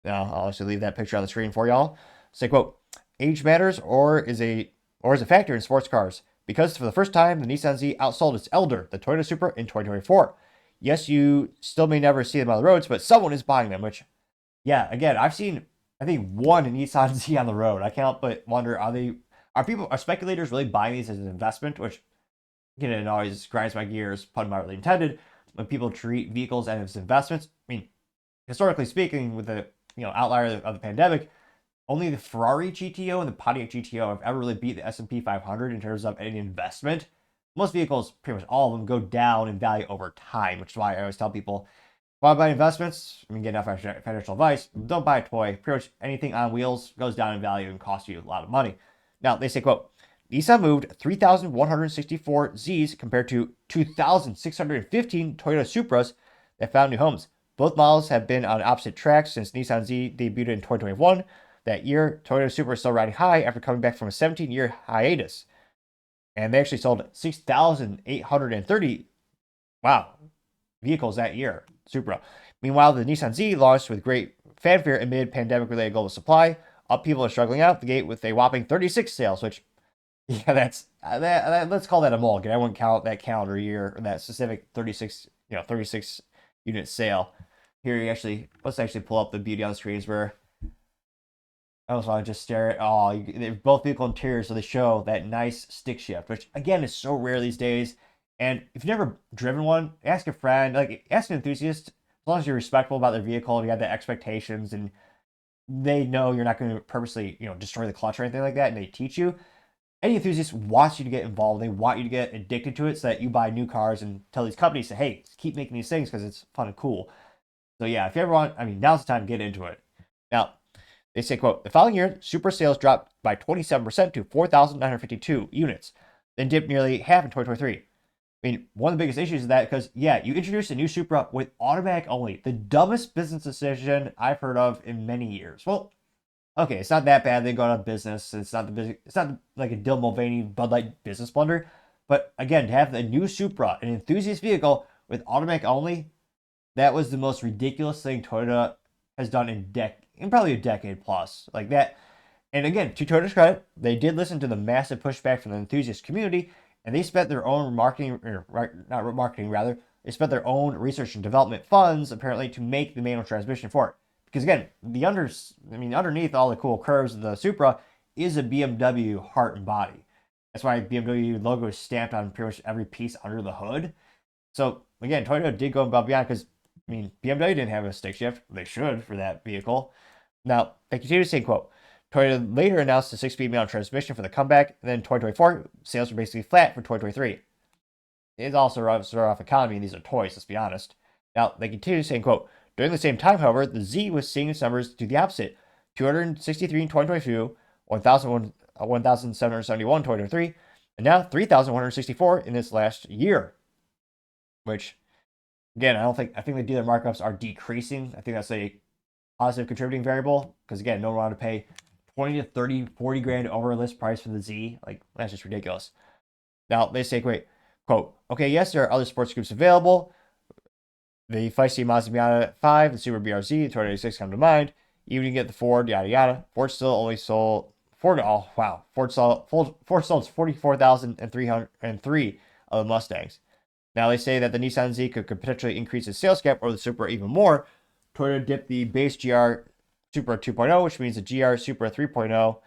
Now, I'll actually leave that picture on the screen for y'all. Say, quote, age matters or is a factor in sports cars, because for the first time, the Nissan Z outsold its elder, the Toyota Supra, in 2024. Yes, you still may never see them on the roads, but someone is buying them, which, yeah, again, I've seen, I think, one Nissan Z on the road. I can't help but wonder, are speculators really buying these as an investment? Which, again, it always grinds my gears, pun not really intended, when people treat vehicles as investments. I mean, historically speaking, with the outlier of the pandemic, only the Ferrari GTO and the Pontiac GTO have ever really beat the S&P 500 in terms of any investment. Most vehicles, pretty much all of them, go down in value over time, which is why I always tell people, want to buy investments, I mean, get enough financial advice, don't buy a toy. Pretty much anything on wheels goes down in value and costs you a lot of money. Now, they say, quote, Nissan moved 3,164 Zs compared to 2,615 Toyota Supras that found new homes. Both models have been on opposite tracks since Nissan Z debuted in 2021. That year, Toyota Supra is still riding high after coming back from a 17-year hiatus. And they actually sold 6,830, vehicles that year, Supra. Meanwhile, the Nissan Z launched with great fanfare amid pandemic-related global supply. People are struggling out the gate with a whopping 36 sales, which, yeah, let's call that a mulligan. I wouldn't count that calendar year or that specific 36 unit sale. Here, let's actually pull up the beauty on the screens where I also want to just stare at, they're both vehicle interiors, so they show that nice stick shift, which again is so rare these days. And if you've never driven one, ask a friend, ask an enthusiast, as long as you're respectful about their vehicle and you have the expectations and they know you're not going to purposely, destroy the clutch or anything like that, and they teach you. Any enthusiast wants you to get involved. They want you to get addicted to it so that you buy new cars and tell these companies, say, hey, keep making these things because it's fun and cool. So yeah, if you ever want, now's the time to get into it. Now, they say, quote, the following year, Supra sales dropped by 27% to 4,952 units, then dipped nearly half in 2023. One of the biggest issues is that because, yeah, you introduced a new Supra with automatic only, the dumbest business decision I've heard of in many years. Well, okay, it's not that bad. They go out of business. It's not like a Dil Mulvaney Bud Light business blunder. But again, to have the new Supra, an enthusiast vehicle with automatic only, that was the most ridiculous thing Toyota has done in probably a decade plus. Like that. And again, to Toyota's credit, they did listen to the massive pushback from the enthusiast community, and they spent their own they spent their own research and development funds, apparently, to make the manual transmission for it. Because again, underneath all the cool curves of the Supra is a BMW heart and body. That's why BMW logo is stamped on pretty much every piece under the hood. So again, Toyota did go above beyond because BMW didn't have a stick shift. They should for that vehicle. Now, they continue to say, quote, Toyota later announced a 6-speed manual transmission for the comeback. And then 2024, sales were basically flat for 2023. It's also off economy, and these are toys, let's be honest. Now, they continue saying, quote, during the same time, however, the Z was seeing its numbers do the opposite. 263 in 2022, 1,771 in 2023, and now 3,164 in this last year. Which, again, I think the dealer markups are decreasing. I think that's a positive contributing variable. Because, again, no one wanted to pay 20 to 30, 40 grand over list price for the Z. That's just ridiculous. Now, they say, quote, okay, yes, there are other sports groups available. The feisty Mazda Miata 5, the Super BRZ, the Toyota 86 come to mind. Even you get the Ford, yada yada. Ford sold 44,303 of the Mustangs. Now they say that the Nissan Z could potentially increase its sales gap or the Supra even more. Toyota dipped the base GR Supra 2.0, which means the GR Supra 3.0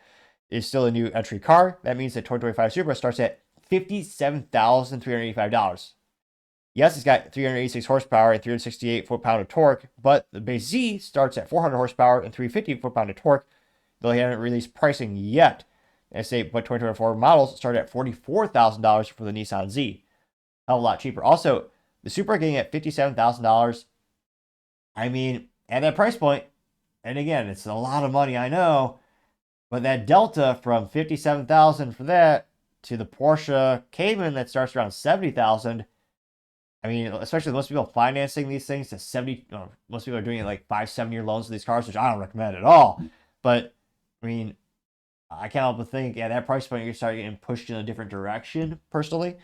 is still a new entry car. That means the 2025 Supra starts at $57,385. Yes, it's got 386 horsepower and 368 foot-pound of torque, but the base Z starts at 400 horsepower and 350 foot-pound of torque, though they haven't released pricing yet. But 2024 models start at $44,000 for the Nissan Z. Hell of a lot cheaper. Also, the Supra getting at $57,000. At that price point, and again, it's a lot of money, I know, But that delta from 57,000 for that to the Porsche Cayman that starts around 70,000. I mean, especially most people financing these things to 70. Most people are doing it like 5, 7 year loans for these cars, which I don't recommend at all. But I mean, I can't help but think, yeah, that price point, you start getting pushed in a different direction, personally.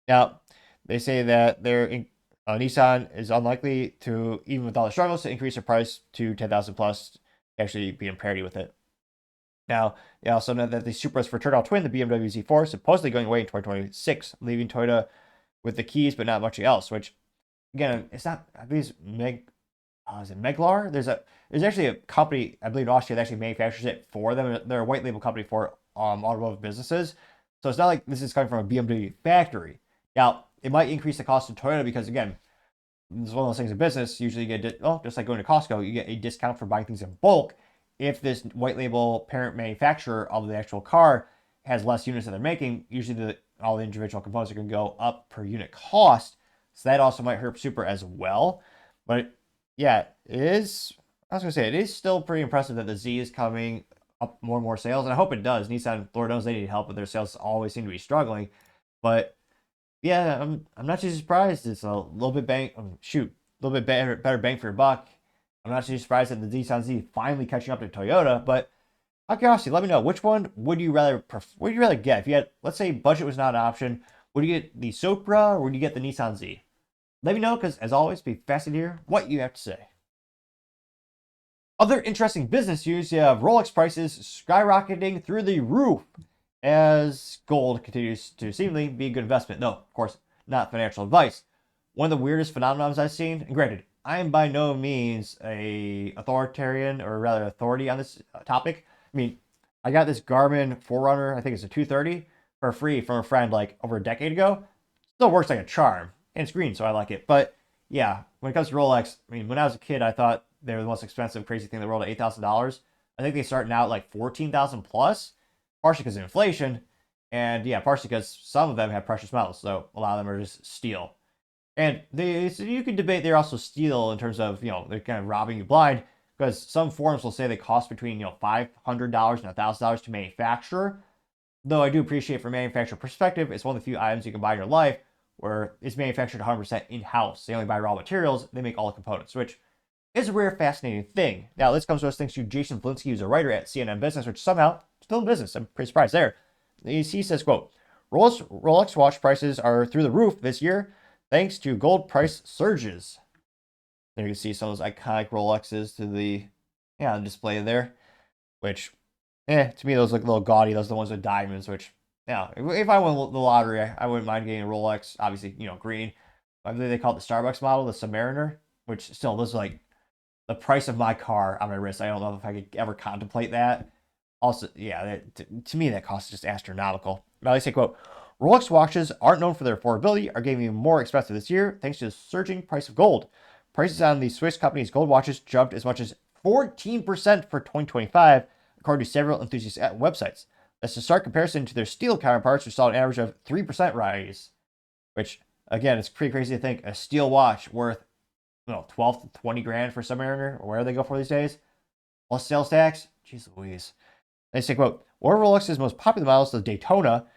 Now, they say that Nissan is unlikely to, even with all the struggles, to increase the price to 10,000 plus, actually be in parity with it. Now, they also know that the Supra's fraternal twin, the BMW Z4, is supposedly going away in 2026, leaving Toyota with the keys, but not much else. Which, again, it's not. I believe it's is it Meglar? There's actually a company, I believe in Austria, that actually manufactures it for them. They're a white label company for automotive businesses. So it's not like this is coming from a BMW factory. Now, it might increase the cost of Toyota because, again, it's one of those things in business. Usually you get, just like going to Costco, you get a discount for buying things in bulk if this white label parent manufacturer of the actual car has less units that they're making. Usually all the individual components are going to go up per unit cost. So that also might hurt Supra as well. But yeah, it is. I was going to say, it is still pretty impressive that the Z is coming up more and more sales. And I hope it does. Nissan, Lord knows they need help, but their sales always seem to be struggling. But yeah, I'm not too surprised. It's a little bit better bang for your buck. I'm not too surprised that the Nisan Z finally catching up to Toyota. But out of curiosity, let me know, which one would you rather get? If you had, let's say, budget was not an option, would you get the Supra or would you get the Nissan Z? Let me know, because as always, be fascinated to hear what you have to say. Other interesting business news: you have Rolex prices skyrocketing through the roof as gold continues to seemingly be a good investment. No, of course, not financial advice. One of the weirdest phenomenons I've seen, and granted, I am by no means a authoritarian, or rather authority on this topic. I mean, I got this Garmin Forerunner, I think it's a 230, for free from a friend like over a decade ago. Still works like a charm, and it's green, so I like it. But yeah, when it comes to Rolex, I mean, when I was a kid, I thought they were the most expensive, crazy thing in the world at $8,000. I think they start now at like 14,000 plus, partially because of inflation, and yeah, partially because some of them have precious metals, so a lot of them are just steel. And so you can debate they're also steel in terms of, they're kind of robbing you blind, because some forums will say they cost between, $500 and $1,000 to manufacture. Though I do appreciate, from a manufacturer perspective, it's one of the few items you can buy in your life where it's manufactured 100% in-house. They only buy raw materials, they make all the components, which is a rare, fascinating thing. Now, this comes to us thanks to Jason Valinsky, who's a writer at CNN Business, which somehow still in business. I'm pretty surprised there. He says, quote, Rolex watch prices are through the roof this year thanks to gold price surges. There you can see some of those iconic Rolexes to the display there, which, to me, those look a little gaudy. Those are the ones with diamonds, which, if I won the lottery, I wouldn't mind getting a Rolex, obviously, green. I believe they call it the Starbucks model, the Submariner, which still, this is like the price of my car on my wrist. I don't know if I could ever contemplate that. Also, yeah, to me, that cost is just astronomical. Now, they say, quote, Rolex watches aren't known for their affordability, are getting more expensive this year thanks to the surging price of gold. Prices on the Swiss company's gold watches jumped as much as 14% for 2025, according to several enthusiast websites. That's a stark comparison to their steel counterparts, which saw an average of 3% rise. Which, again, it's pretty crazy to think a steel watch worth 12 to 20 grand for Submariner, or where they go for these days, plus sales tax. Jeez Louise. They say, quote, one of Rolex's most popular models, the Daytona,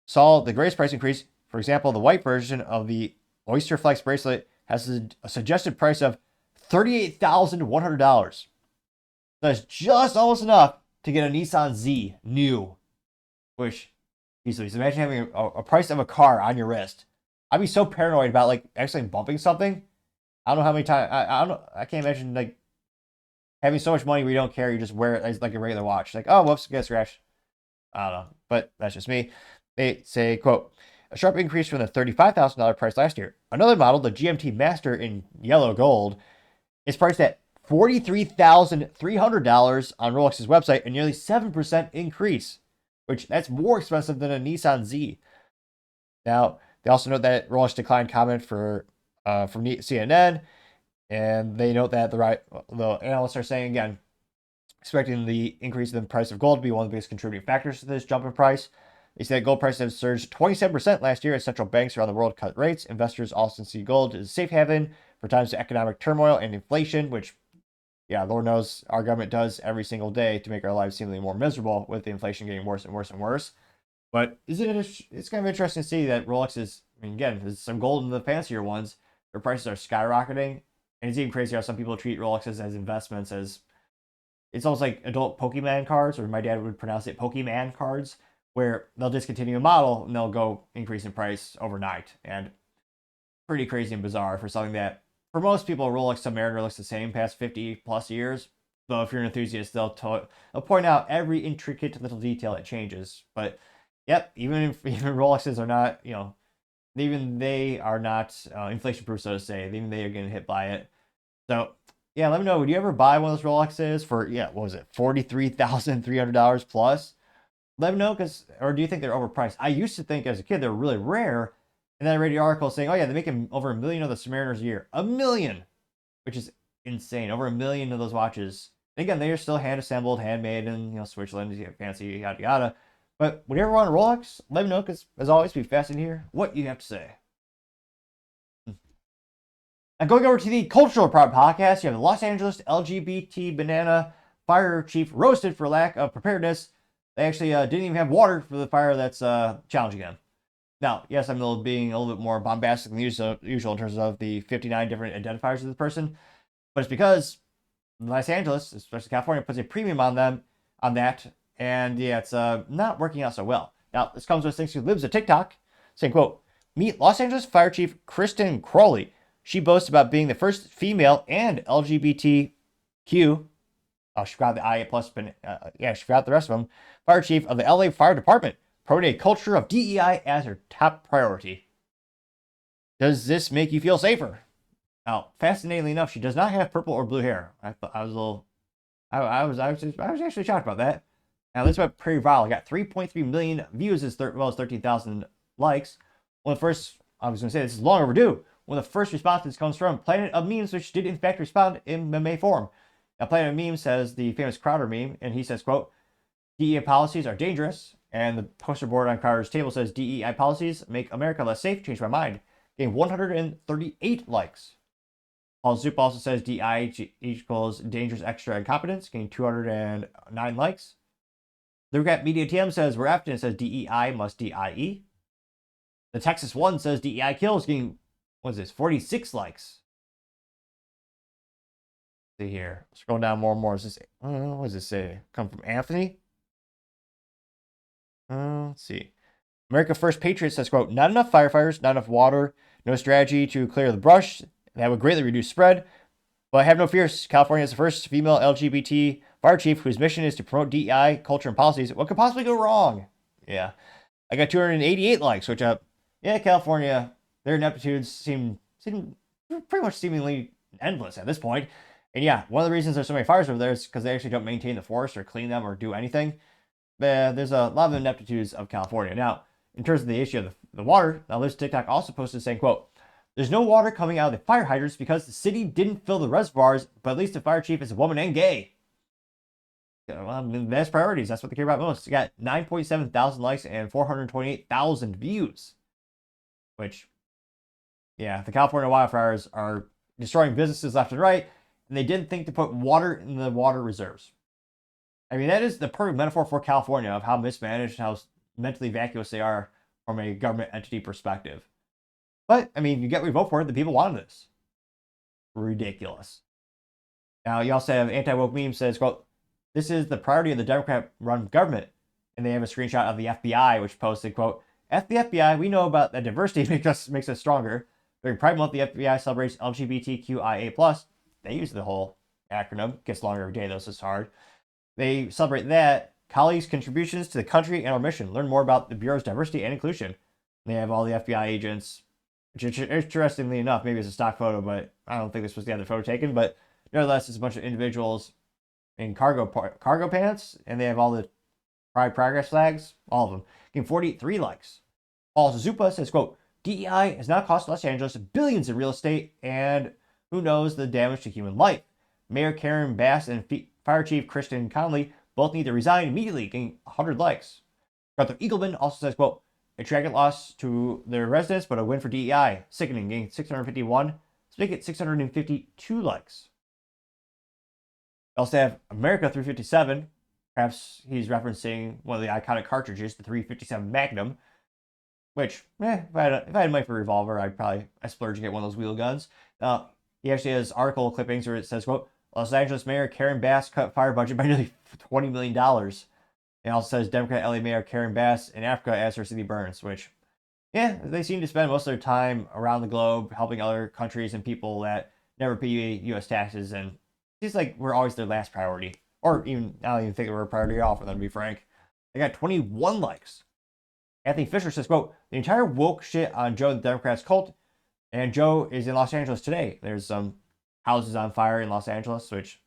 saw the greatest price increase. For example, the white version of the Oyster Flex bracelet has a suggested price of $38,100. That's just almost enough to get a Nissan Z new. Which, easily, imagine having a price of a car on your wrist. I'd be so paranoid about actually bumping something. I don't know how many times. I can't imagine having so much money where you don't care. You just wear it as like a regular watch. Like, oh, whoops, get scratched. I don't know, but that's just me. They say, quote, a sharp increase from the $35,000 price last year. Another model, the GMT Master in yellow gold, is priced at $43,300 on Rolex's website, a nearly 7% increase, which that's more expensive than a Nissan Z. Now, they also note that Rolex declined comment from CNN, and they note that the analysts are saying, again, expecting the increase in the price of gold to be one of the biggest contributing factors to this jump in price. They say that gold prices have surged 27% last year as central banks around the world cut rates. Investors also see gold as a safe haven for times of economic turmoil and inflation, which yeah, Lord knows our government does every single day to make our lives seemingly more miserable with the inflation getting worse and worse and worse. But isn't it? It's kind of interesting to see that Rolex is. I mean, again, there's some gold in the fancier ones. Their prices are skyrocketing, and it's even crazy how some people treat Rolexes as investments. As it's almost like adult Pokemon cards, or my dad would pronounce it Pokemon cards, where they'll discontinue a model and they'll go increase in price overnight. And pretty crazy and bizarre for something that, for most people, Rolex Submariner looks the same past 50 plus years. So if you're an enthusiast, they'll point out every intricate little detail that changes. But yep, even Rolexes are not, even they are not inflation proof, so to say. Even they are getting hit by it. So yeah, let me know. Would you ever buy one of those Rolexes for what was it, $43,300 plus? Let me know, or do you think they're overpriced? I used to think as a kid they were really rare, and then I read the article saying, oh yeah, they're making over 1 million of the Submariners a year. 1 million, which is insane. Over 1 million of those watches. And again, they are still hand assembled, handmade in Switzerland, fancy, yada yada. But would you ever want a Rolex? Let me know, because as always, it'd be fascinating to hear what you have to say. Now, going over to the Cultural Proud podcast, you have the Los Angeles LGBT Fire Chief roasted for lack of preparedness. They actually didn't even have water for the fire that's challenging them. Now, yes, I'm being a little bit more bombastic than usual in terms of the 59 different identifiers of the person, but it's because Los Angeles, especially California, puts a premium on that, and yeah, it's not working out so well. Now, this comes with thanks to Libs of TikTok, saying, quote, meet Los Angeles Fire Chief Kristen Crowley. She boasts about being the first female and LGBTQ. Oh, she forgot the I plus, she forgot the rest of them. Fire Chief of the LA Fire Department, promoting a culture of DEI as her top priority. Does this make you feel safer? Now, fascinatingly enough, she does not have purple or blue hair. I was actually shocked about that. Now, this went pretty viral. It got 3.3 million views as well as 13,000 likes. One of the first, I was going to say this is long overdue. One of the first responses comes from Planet of Memes, which did in fact respond in meme form. Now, Planet of Memes says the famous Crowder meme, and he says, quote, DEI policies are dangerous. And the poster board on Crowder's table says DEI policies make America less safe. Changed my mind. Getting 138 likes. Paul Zoop also says DEI equals dangerous extra incompetence. Getting 209 likes. The Regret Media TM says we're after, and it says DEI must DIE. The Texas One says DEI kills. Getting, what is this, 46 likes. Let's see here. Scroll down more and more. Is this, what does this say? Come from Anthony? Let's see. America First Patriot says, quote, not enough firefighters, not enough water, no strategy to clear the brush. That would greatly reduce spread. But have no fears. California is the first female LGBT fire chief whose mission is to promote DEI culture and policies. What could possibly go wrong? Yeah. I got 288 likes, which, California, their ineptitudes seem pretty much seemingly endless at this point. And yeah, one of the reasons there's so many fires over there is because they actually don't maintain the forest or clean them or do anything. There's a lot of ineptitudes of California. Now, in terms of the issue of the water, now Liz TikTok also posted saying, quote, there's no water coming out of the fire hydrants because the city didn't fill the reservoirs, but at least the fire chief is a woman and gay. Well, that's priorities. That's what they care about most. You got 9.7 thousand likes and 428,000 views. Which, yeah, the California wildfires are destroying businesses left and right, and they didn't think to put water in the water reserves. I mean, that is the perfect metaphor for California of how mismanaged, how mentally vacuous they are from a government entity perspective. But, I mean, you get what you vote for. The people wanted this. Ridiculous. Now, you also have anti-woke meme says, quote, this is the priority of the Democrat-run government. And they have a screenshot of the FBI, which posted, quote, at the FBI, we know about that diversity makes us stronger. During Pride Month, the FBI celebrates LGBTQIA+. They use the whole acronym. Gets longer every day, though, so it's hard. They celebrate that. Colleagues' contributions to the country and our mission. Learn more about the Bureau's diversity and inclusion. They have all the FBI agents, which, interestingly enough, maybe it's a stock photo, but I don't think this was the other photo taken. But nevertheless, it's a bunch of individuals in cargo pants, and they have all the Pride Progress flags, all of them. Getting 43 likes. Paul Zupa says, quote, DEI has now cost Los Angeles billions in real estate, and who knows the damage to human life. Mayor Karen Bass and Fire Chief Kristen Conley both need to resign immediately, getting 100 likes. Arthur Eagleman also says, quote, a tragic loss to their residents, but a win for DEI. Sickening, getting 651. So make it 652 likes. We also have America 357. Perhaps he's referencing one of the iconic cartridges, the 357 Magnum, which, if I had money for a revolver, I splurge and get one of those wheel guns. He actually has article clippings where it says, quote, Los Angeles Mayor Karen Bass cut fire budget by nearly $20 million. It also says Democrat LA Mayor Karen Bass in Africa as her city burns, which, they seem to spend most of their time around the globe helping other countries and people that never pay U.S. taxes, and it seems like we're always their last priority. Or even, I don't even think we're a priority at all for them, to be frank. They got 21 likes. Anthony Fisher says, quote, the entire woke shit on Joe the Democrats cult, and Joe is in Los Angeles today. There's some houses on fire in Los Angeles, which,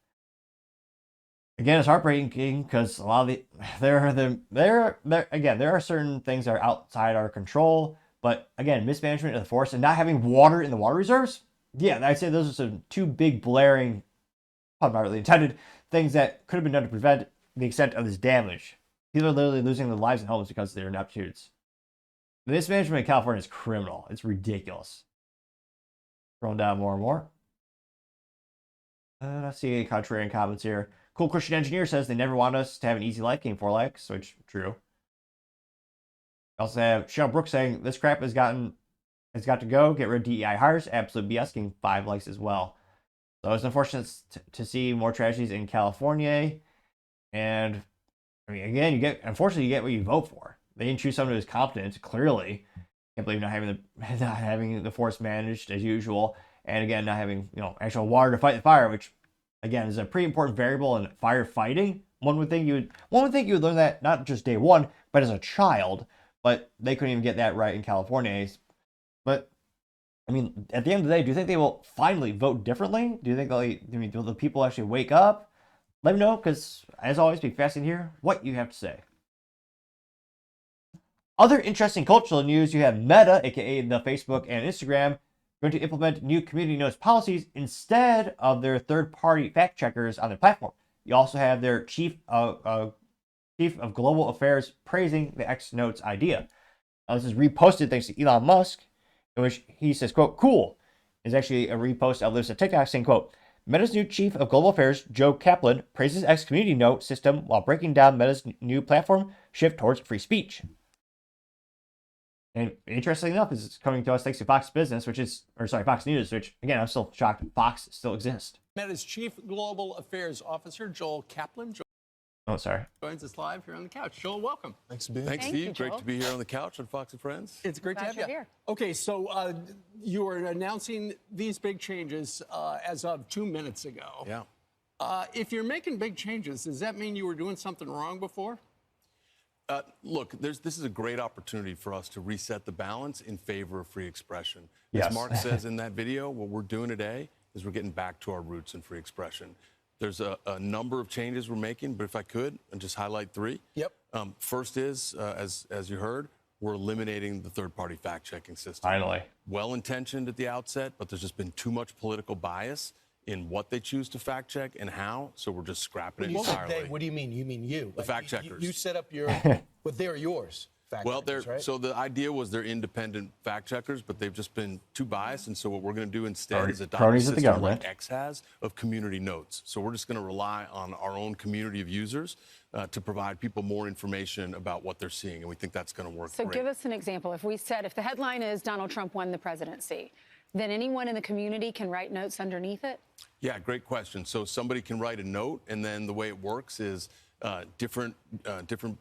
again, it's heartbreaking because a lot of there are certain things that are outside our control, but again, mismanagement of the forest and not having water in the water reserves. Yeah, I'd say those are some two big blaring, not really intended, things that could have been done to prevent the extent of this damage. People are literally losing their lives and homes because of their ineptitudes. The mismanagement in California is criminal. It's ridiculous. Scrolling down more and more. I see any contrarian comments here. Cool Christian Engineer says they never want us to have an easy life, game 4 likes, which true. We also have Cheryl Brooks saying this crap has got to go. Get rid of DEI hires. Absolute BS, getting 5 likes as well. So it's unfortunate to see more tragedies in California. And I mean, again, unfortunately you get what you vote for. They didn't choose someone who's competent, clearly. Can't believe not having the force managed as usual. And again, not having, actual water to fight the fire, which again is a pretty important variable in firefighting. One would think you would learn that not just day one, but as a child. But they couldn't even get that right in California. But I mean, at the end of the day, do you think they will finally vote differently? Do you think will the people actually wake up? Let me know, because as always, be fascinated to hear what you have to say. Other interesting cultural news: you have Meta, aka the Facebook and Instagram, going to implement new community notes policies instead of their third-party fact checkers on their platform. You also have their chief of global affairs praising the X Notes idea. This is reposted thanks to Elon Musk, in which he says, quote, cool. Is actually a repost of this at TikTok saying, quote, Meta's new chief of global affairs, Joe Kaplan, praises X community note system while breaking down Meta's new platform shift towards free speech. And interestingly enough, this is coming to us thanks to Fox News, which, again, I'm still shocked Fox still exists. Meta's Chief Global Affairs Officer, Joel Kaplan, joins us live here on the couch. Joel, welcome. Thanks, Steve. Great to be here on the couch on Fox and Friends. It's great to have you here. Okay, so you are announcing these big changes as of 2 minutes ago. Yeah. If you're making big changes, does that mean you were doing something wrong before? Look, this is a great opportunity for us to reset the balance in favor of free expression. Yes. As Mark says in that video, what we're doing today is we're getting back to our roots in free expression. There's a number of changes we're making, but if I could, and just highlight 3. Yep. First is, as you heard, we're eliminating the third-party fact-checking system. Finally. Well-intentioned at the outset, but there's just been too much political bias in what they choose to fact-check and how, so we're just scrapping it entirely. What do you mean? You mean you? The fact-checkers. You set up your, but they're yours. Well, right? So the idea was they're independent fact checkers, but they've just been too biased. And so what we're going to do instead is adopt a system like X has of community notes. So we're just going to rely on our own community of users to provide people more information about what they're seeing. And we think that's going to work great. So give us an example. If the headline is Donald Trump won the presidency, then anyone in the community can write notes underneath it? Yeah, great question. So somebody can write a note, and then the way it works is different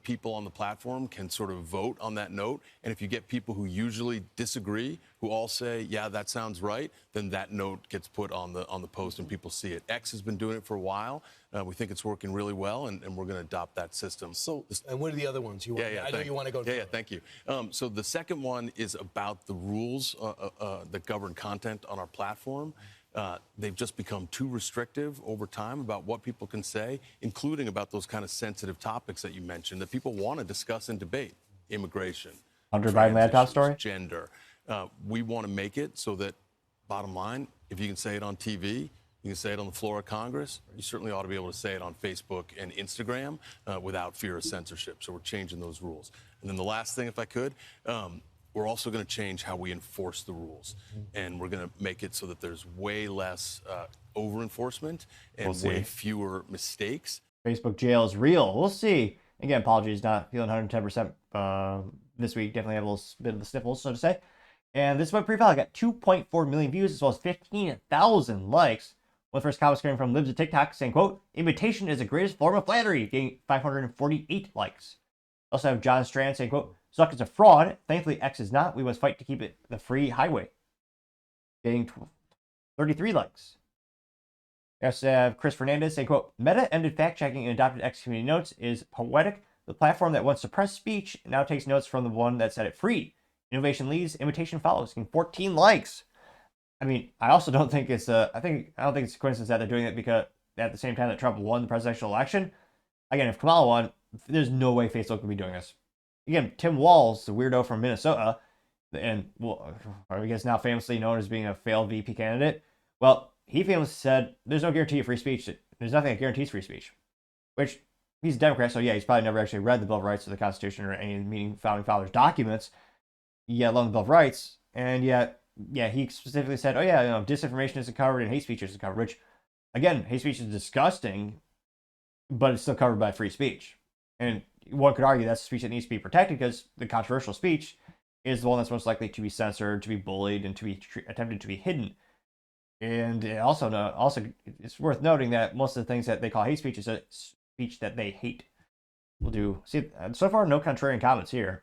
people on the platform can sort of vote on that note. And if you get people who usually disagree, who all say, yeah, that sounds right, then that note gets put on the post and people see it. X has been doing it for a while. We think it's working really well, and we're going to adopt that system. So, and what are the other ones? I know you want to go. Yeah, thank you. So the second one is about the rules that govern content on our platform. They've just become too restrictive over time about what people can say, including about those kind of sensitive topics that you mentioned that people want to discuss and debate: immigration, Hunter Biden laptop story, gender. We want to make it so that, bottom line, if you can say it on TV, you can say it on the floor of Congress, you certainly ought to be able to say it on Facebook and Instagram without fear of censorship. So we're changing those rules. And then the last thing, if I could, we're also going to change how we enforce the rules. And we're going to make it so that there's way less over-enforcement and way fewer mistakes. Facebook jail is real. We'll see. Again, apologies, not feeling 110% this week. Definitely have a little bit of the sniffles, so to say. And this went pretty well. I got 2.4 million views as well as 15,000 likes. One of the first comments coming from Libs of TikTok saying, quote, imitation is the greatest form of flattery, getting 548 likes. Also have John Strand saying, quote, Zuck is a fraud. Thankfully, X is not. We must fight to keep it the free highway. Getting 33 likes. We also have Chris Fernandez saying, quote, Meta ended fact-checking and adopted X community notes is poetic. The platform that once suppressed speech now takes notes from the one that set it free. Innovation leads, imitation follows. Getting 14 likes. I mean, I also don't think it's I don't think it's a coincidence that they're doing it because at the same time that Trump won the presidential election. Again, if Kamala won, there's no way Facebook would be doing this. Again, Tim Walz, the weirdo from Minnesota, and well, I guess now famously known as being a failed VP candidate. Well, he famously said there's no guarantee of free speech. There's nothing that guarantees free speech. Which, he's a Democrat, so yeah, he's probably never actually read the Bill of Rights or the Constitution or any meaning founding fathers documents, yet along the Bill of Rights, and yet, yeah, he specifically said, oh yeah, you know, disinformation isn't covered and hate speech isn't covered, which, again, hate speech is disgusting, but it's still covered by free speech. And one could argue that's speech that needs to be protected because the controversial speech is the one that's most likely to be censored, to be bullied, and to be attempted to be hidden. And also, it's worth noting that most of the things that they call hate speech is a speech that they hate. We'll do. See, so far, no contrarian comments here.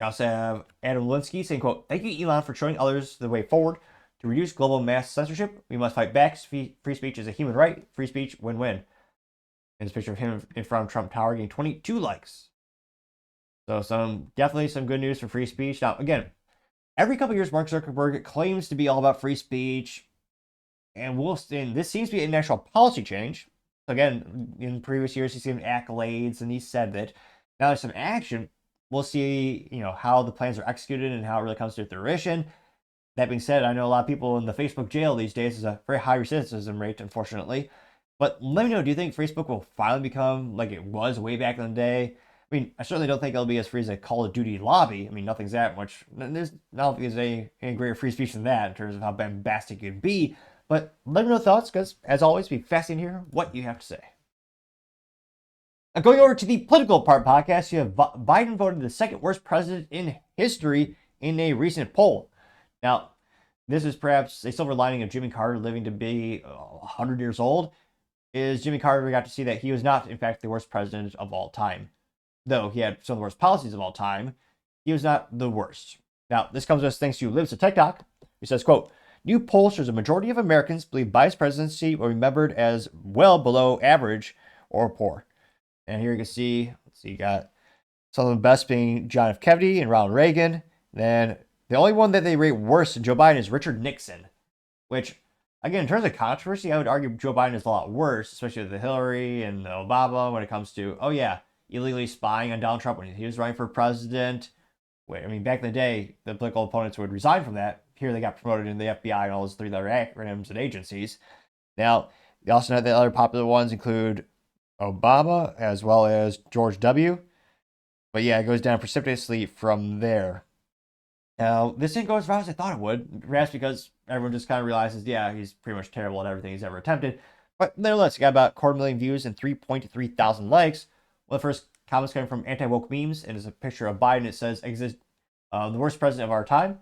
We also have Adam Linsky saying, quote, thank you, Elon, for showing others the way forward. To reduce global mass censorship, we must fight back. Free speech is a human right. Free speech, win-win. And this picture of him in front of Trump Tower getting 22 likes. So definitely some good news for free speech. Now, again, every couple of years, Mark Zuckerberg claims to be all about free speech. And this seems to be a national policy change. So again, in previous years, he's given accolades and he said that. Now there's some action. We'll see, you know, how the plans are executed and how it really comes to fruition. That being said, I know a lot of people in the Facebook jail these days is a very high recidivism rate, unfortunately. But let me know, do you think Facebook will finally become like it was way back in the day? I mean, I certainly don't think it'll be as free as a Call of Duty lobby. I mean, nothing's that much. There's not any greater free speech than that in terms of how bombastic it could be. But let me know thoughts, because as always, it'd be fascinating to hear what you have to say. Now, going over to the political part podcast, you have Biden voted the second worst president in history in a recent poll. Now, this is perhaps a silver lining of Jimmy Carter living to be 100 years old, is Jimmy Carter got to see that he was not, in fact, the worst president of all time. Though he had some of the worst policies of all time, he was not the worst. Now, this comes to us thanks to Libs of TikTok, who says, quote, new poll shows a majority of Americans believe Biden's presidency will be remembered as well below average or poor. And here you can see, you got some of the best being John F. Kennedy and Ronald Reagan. Then the only one that they rate worse than Joe Biden is Richard Nixon, which, again, in terms of controversy, I would argue Joe Biden is a lot worse, especially with the Hillary and Obama when it comes to, oh yeah, illegally spying on Donald Trump when he was running for president. I mean, back in the day, the political opponents would resign from that. Here they got promoted into the FBI and all those three-letter acronyms and agencies. Now, they also know the other popular ones include Obama as well as George W. But yeah, it goes down precipitously from there. Now, this didn't go as far as I thought it would, perhaps because everyone just kind of realizes, yeah, he's pretty much terrible at everything he's ever attempted. But nevertheless, he got about 250,000 views and 3.3 thousand likes. One of the first comments coming from anti-woke memes, and it's a picture of Biden. It says, the worst president of our time.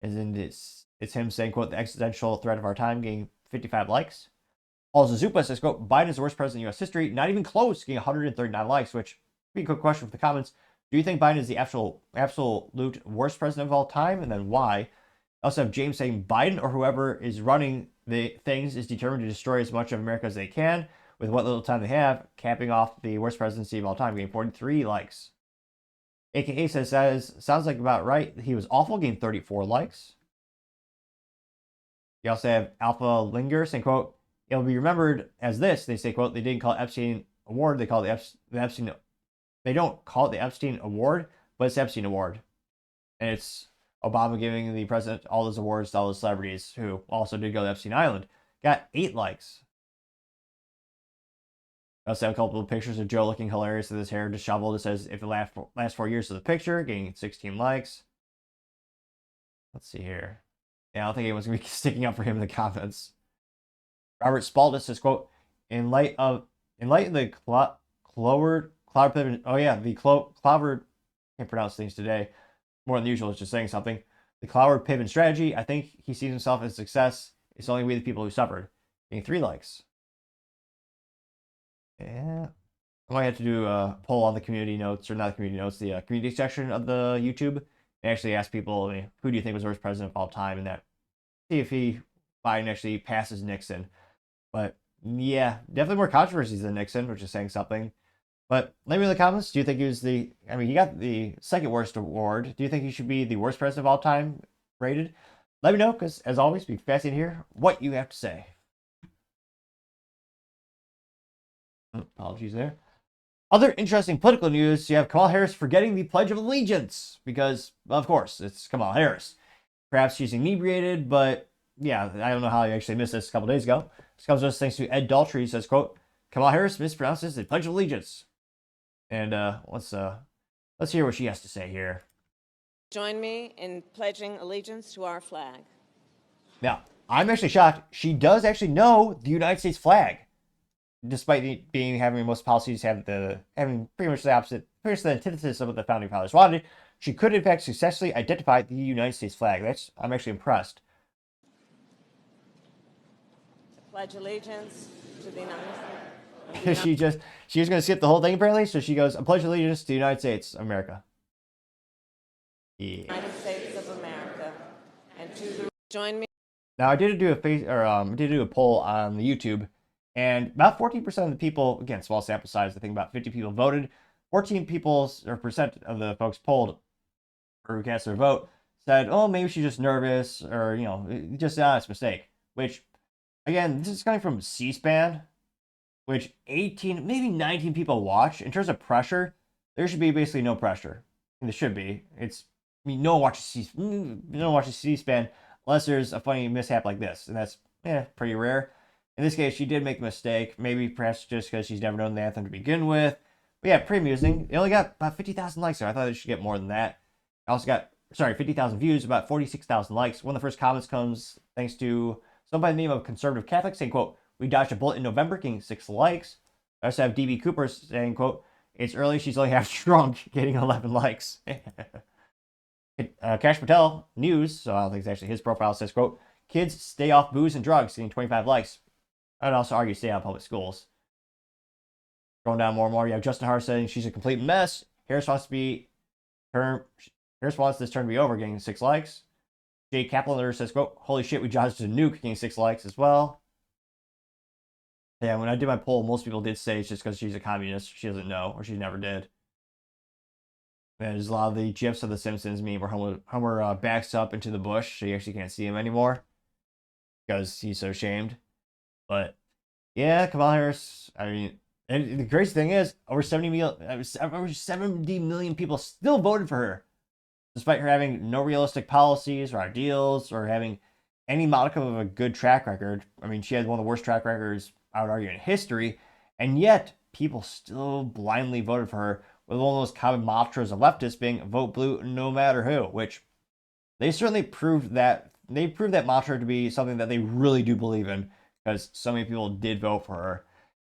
And it's him saying, quote, the existential threat of our time, getting 55 likes. Also, Zupa says, quote, Biden is the worst president in U.S. history, not even close, getting 139 likes, which would be a quick question for the comments. Do you think Biden is the absolute worst president of all time? And then why? I also have James saying Biden or whoever is running the things is determined to destroy as much of America as they can with what little time they have, capping off the worst presidency of all time, getting 43 likes. AKA says, sounds like about right. He was awful, getting 34 likes. You also have Alpha Linger saying, quote, it'll be remembered as this. They say, quote, they didn't call it Epstein Award. They call it the Epstein. They don't call it the Epstein Award, but it's Epstein Award. And it's Obama giving the president all those awards to all those celebrities who also did go to Epstein Island. Got 8 likes. I also have a couple of pictures of Joe looking hilarious with his hair disheveled. It says, if the last 4 years of the picture, getting 16 likes. Let's see here. Yeah, I don't think anyone's going to be sticking up for him in the comments. Robert Spalding says, quote, in light of the clovered, oh yeah, the clovered, can't pronounce things today, more than usual, it's just saying something. The clovered pivot strategy, I think he sees himself as a success. It's only we the people who suffered. Getting 3 likes. Yeah. I might have to do a poll on the community notes, or not the community notes, the community section of the YouTube, and actually ask people, I mean, who do you think was the worst president of all time, and that, see if Biden actually passes Nixon. But yeah, definitely more controversies than Nixon, which is saying something. But let me know in the comments, do you think he was he got the second worst award. Do you think he should be the worst president of all time rated? Let me know, because as always, be fascinated to hear what you have to say. Apologies there. Other interesting political news, you have Kamala Harris forgetting the Pledge of Allegiance, because, of course, it's Kamala Harris. Perhaps she's inebriated, but yeah, I don't know how I actually missed this a couple days ago. This comes to us thanks to Ed Daltrey, says, quote, Kamala Harris mispronounces the Pledge of Allegiance. And let's hear what she has to say here. Join me in pledging allegiance to our flag. Now, I'm actually shocked. She does actually know the United States flag, despite having most policies having pretty much the opposite, pretty much the antithesis of what the founding fathers wanted. She could in fact successfully identify the United States flag. I'm actually impressed. Pledge allegiance to the United States. She was going to skip the whole thing apparently, so she goes, I pledge allegiance to the United States of America. Yeah. United States of America, and to the join me. Now I did do a poll on the YouTube, and about 14% of the people, again, small sample size, I think about 50 people voted. 14 people, or percent of the folks polled, or who cast their vote, said, oh, maybe she's just nervous, or, just an honest mistake. Which, again, this is coming from C-SPAN, which 18, maybe 19 people watch. In terms of pressure, there should be basically no pressure. And there should be. No one watches C-SPAN unless there's a funny mishap like this, and that's pretty rare. In this case, she did make a mistake, maybe perhaps just because she's never known the anthem to begin with. But yeah, pretty amusing. It only got about 50,000 likes, so I thought it should get more than that. I also got, 50,000 views, about 46,000 likes. One of the first comments comes thanks to someone by the name of Conservative Catholic saying, quote, we dodged a bullet in November, getting 6 likes. I also have DB Cooper saying, quote, it's early, she's only half drunk, getting 11 likes. Cash Patel News, so I don't think it's actually his profile, says, quote, kids stay off booze and drugs, getting 25 likes. I'd also argue stay out of public schools. Going down more and more, you have Justin Hart saying she's a complete mess. Harris wants this turn to be over, getting 6 likes. Jay Kaplander says, quote, holy shit, we dodged a nuke, getting 6 likes as well. Yeah, when I did my poll, most people did say it's just because she's a communist. She doesn't know, or she never did. And there's a lot of the GIFs of The Simpsons meme where Homer backs up into the bush so you actually can't see him anymore because he's so ashamed. But yeah, Kamala Harris, and the crazy thing is, over 70 million people still voted for her, despite her having no realistic policies or ideals or having any modicum of a good track record. She had one of the worst track records, I would argue, in history, and yet people still blindly voted for her, with one of those common mantras of leftists being vote blue no matter who, which they certainly proved that mantra to be something that they really do believe in, because so many people did vote for her.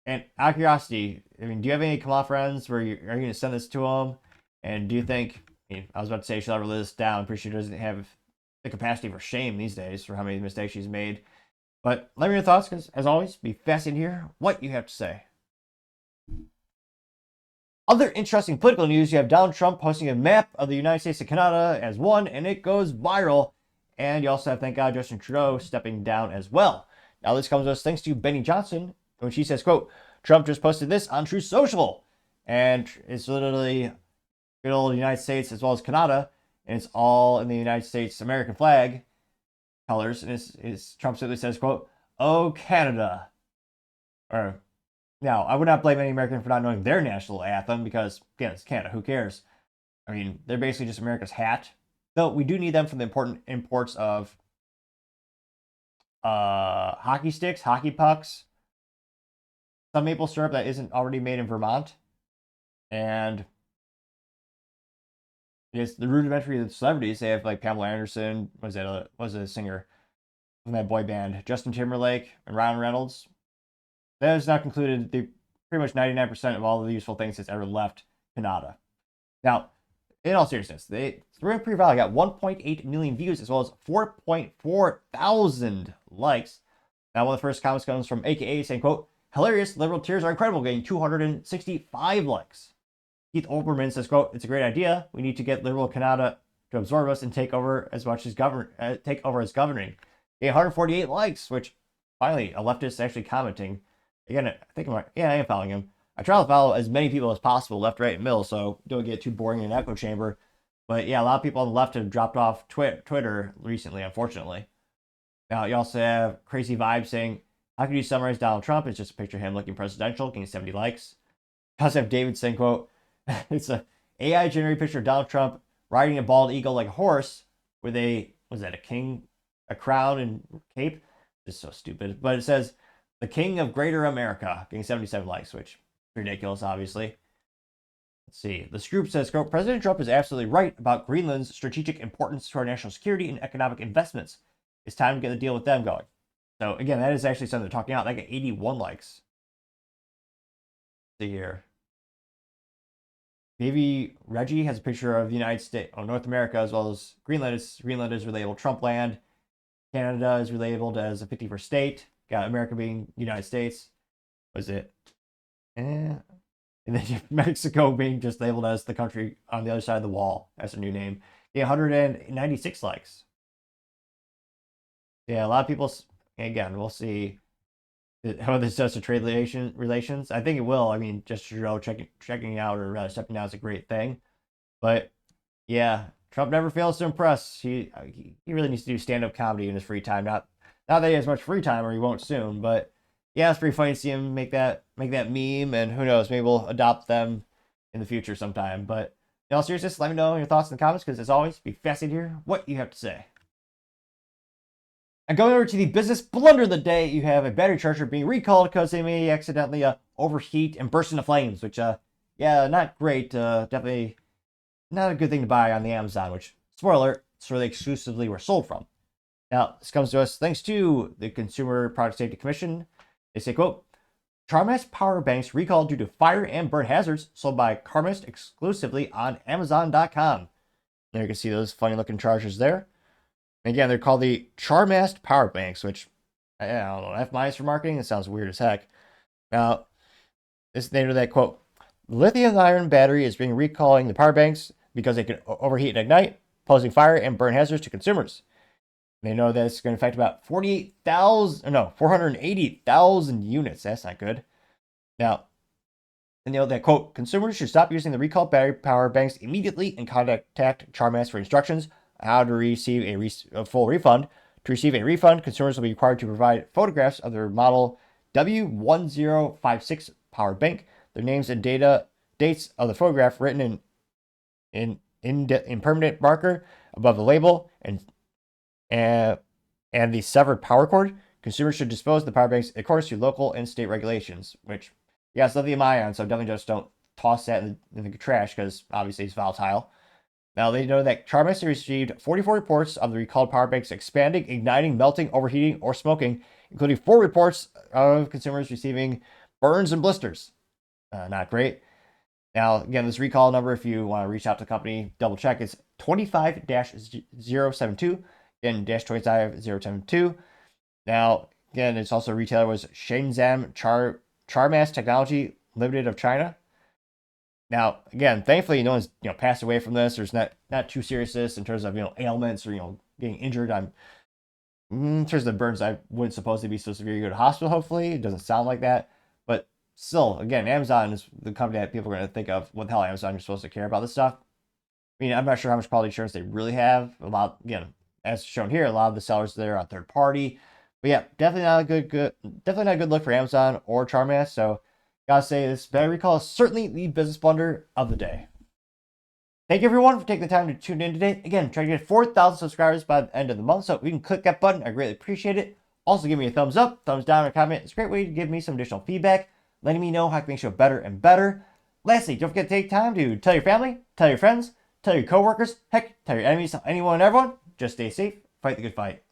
And out of curiosity, do you have any Kamala friends where are you going to send this to them? And do you think, I was about to say she'll ever live this down, I'm pretty sure she doesn't have the capacity for shame these days for how many mistakes she's made. But let me know your thoughts, because as always, be fascinated to hear what you have to say. Other interesting political news, you have Donald Trump posting a map of the United States and Canada as one, and it goes viral. And you also have, thank God, Justin Trudeau stepping down as well. Now this comes to us thanks to Benny Johnson, when she says, quote, Trump just posted this on Truth Social. And it's literally good old United States as well as Canada, and it's all in the United States American flag colors. And Trump simply says, quote, oh, Canada. Now, I would not blame any American for not knowing their national anthem because, again, it's Canada. Who cares? They're basically just America's hat. Though we do need them for the important imports of hockey sticks, hockey pucks, some maple syrup that isn't already made in Vermont, and It's the rudimentary of the celebrities. They have like Pamela Anderson, was a singer from that boy band, Justin Timberlake, and Ryan Reynolds. That has now concluded pretty much 99% of all the useful things that's ever left Canada. Now, in all seriousness, the Pretty Valley got 1.8 million views as well as 4.4 thousand likes. Now, one of the first comments comes from AKA saying, quote, "Hilarious, liberal tears are incredible," getting 265 likes. Keith Olbermann says, quote, "It's a great idea. We need to get liberal Canada to absorb us and take over as governing." Getting 148 likes, which finally a leftist actually commenting. Again, I think I am following him. I try to follow as many people as possible, left, right, and middle, so don't get too boring in an echo chamber. But yeah, a lot of people on the left have dropped off Twitter recently, unfortunately. Now, you also have Crazy Vibes saying, "How could you summarize Donald Trump? It's just a picture of him looking presidential," getting 70 likes. You also have David saying, quote, "It's a AI-generated picture of Donald Trump riding a bald eagle like a horse with a crown and cape." This is so stupid. But it says, "The King of Greater America," getting 77 likes, which ridiculous, obviously. Let's see. The Scoop says, quote, "President Trump is absolutely right about Greenland's strategic importance to our national security and economic investments. It's time to get the deal with them going." So again, that is actually something they're talking out. That got 81 likes. Let's see here. Baby Reggie has a picture of the United States, North America, as well as Greenland. Greenland is relabeled Trump land. Canada is relabeled as a 51st state. Got America being United States. Was it? And then Mexico being just labeled as the country on the other side of the wall. That's a new name. Yeah, 196 likes. Yeah, a lot of people. Again, we'll see how this does to trade relations. I think it will. I mean, just checking out or stepping out is a great thing. But yeah, Trump never fails to impress. He really needs to do stand-up comedy in his free time. Not that he has much free time, or he won't soon. But yeah, it's pretty funny to see him make that meme, and who knows, maybe we'll adopt them in the future sometime. But in all seriousness, let me know your thoughts in the comments, because as always, be fascinated to hear what you have to say. And going over to the business blunder of the day, you have a battery charger being recalled because they may accidentally overheat and burst into flames, which, yeah, not great. Definitely not a good thing to buy on the Amazon, which, spoiler alert, it's where they exclusively were sold from. Now, this comes to us thanks to the Consumer Product Safety Commission. They say, quote, "Charmest power banks recalled due to fire and burn hazards sold by Charmest exclusively on Amazon.com. There you can see those funny looking chargers there. And again, they're called the Charmest power banks, which, I don't know, F- for marketing. It sounds weird as heck. Now, this is the name of that, quote, "Lithium-ion battery is being recalling the power banks because they can overheat and ignite, posing fire and burn hazards to consumers. They know that it's going to affect about 480,000 units. That's not good. Now, and they know that, quote, "Consumers should stop using the recalled battery power banks immediately and contact Charmest for instructions on how to receive a full refund. To receive a refund, consumers will be required to provide photographs of their model W1056 power bank, their names and dates of the photograph written in permanent marker above the label, and the severed power cord. Consumers should dispose of the power banks according to local and state regulations," which, yeah, it's lithium ion, so definitely just don't toss that in the trash, because obviously it's volatile. Now, they know that Charmest received 44 reports of the recalled power banks expanding, igniting, melting, overheating, or smoking, including 4 reports of consumers receiving burns and blisters. Not great. Now, again, this recall number, if you want to reach out to the company, double check, it's 25-072. Again, -25072. Now, again, it's also retailer was Shenzhen Charmest Technology Limited of China. Now, again, thankfully, no one's passed away from this. There's not too serious in terms of ailments or getting injured. In terms of the burns, I wouldn't suppose they'd be so severe you go to hospital. Hopefully, it doesn't sound like that. But still, again, Amazon is the company that people are going to think of. What the hell, Amazon? You're supposed to care about this stuff. I mean, I'm not sure how much quality assurance they really have. A lot, again, as shown here, a lot of the sellers there are third party. But yeah, definitely not a good look for Amazon or Charmest. So, gotta say, this battery recall is certainly the business blunder of the day. Thank you, everyone, for taking the time to tune in today. Again, trying to get 4,000 subscribers by the end of the month, so if you can click that button, I greatly appreciate it. Also, give me a thumbs up, thumbs down, or comment. It's a great way to give me some additional feedback, letting me know how I can make the show better and better. Lastly, don't forget to take time to tell your family, tell your friends, tell your coworkers, heck, tell your enemies, tell anyone and everyone. Just stay safe, fight the good fight.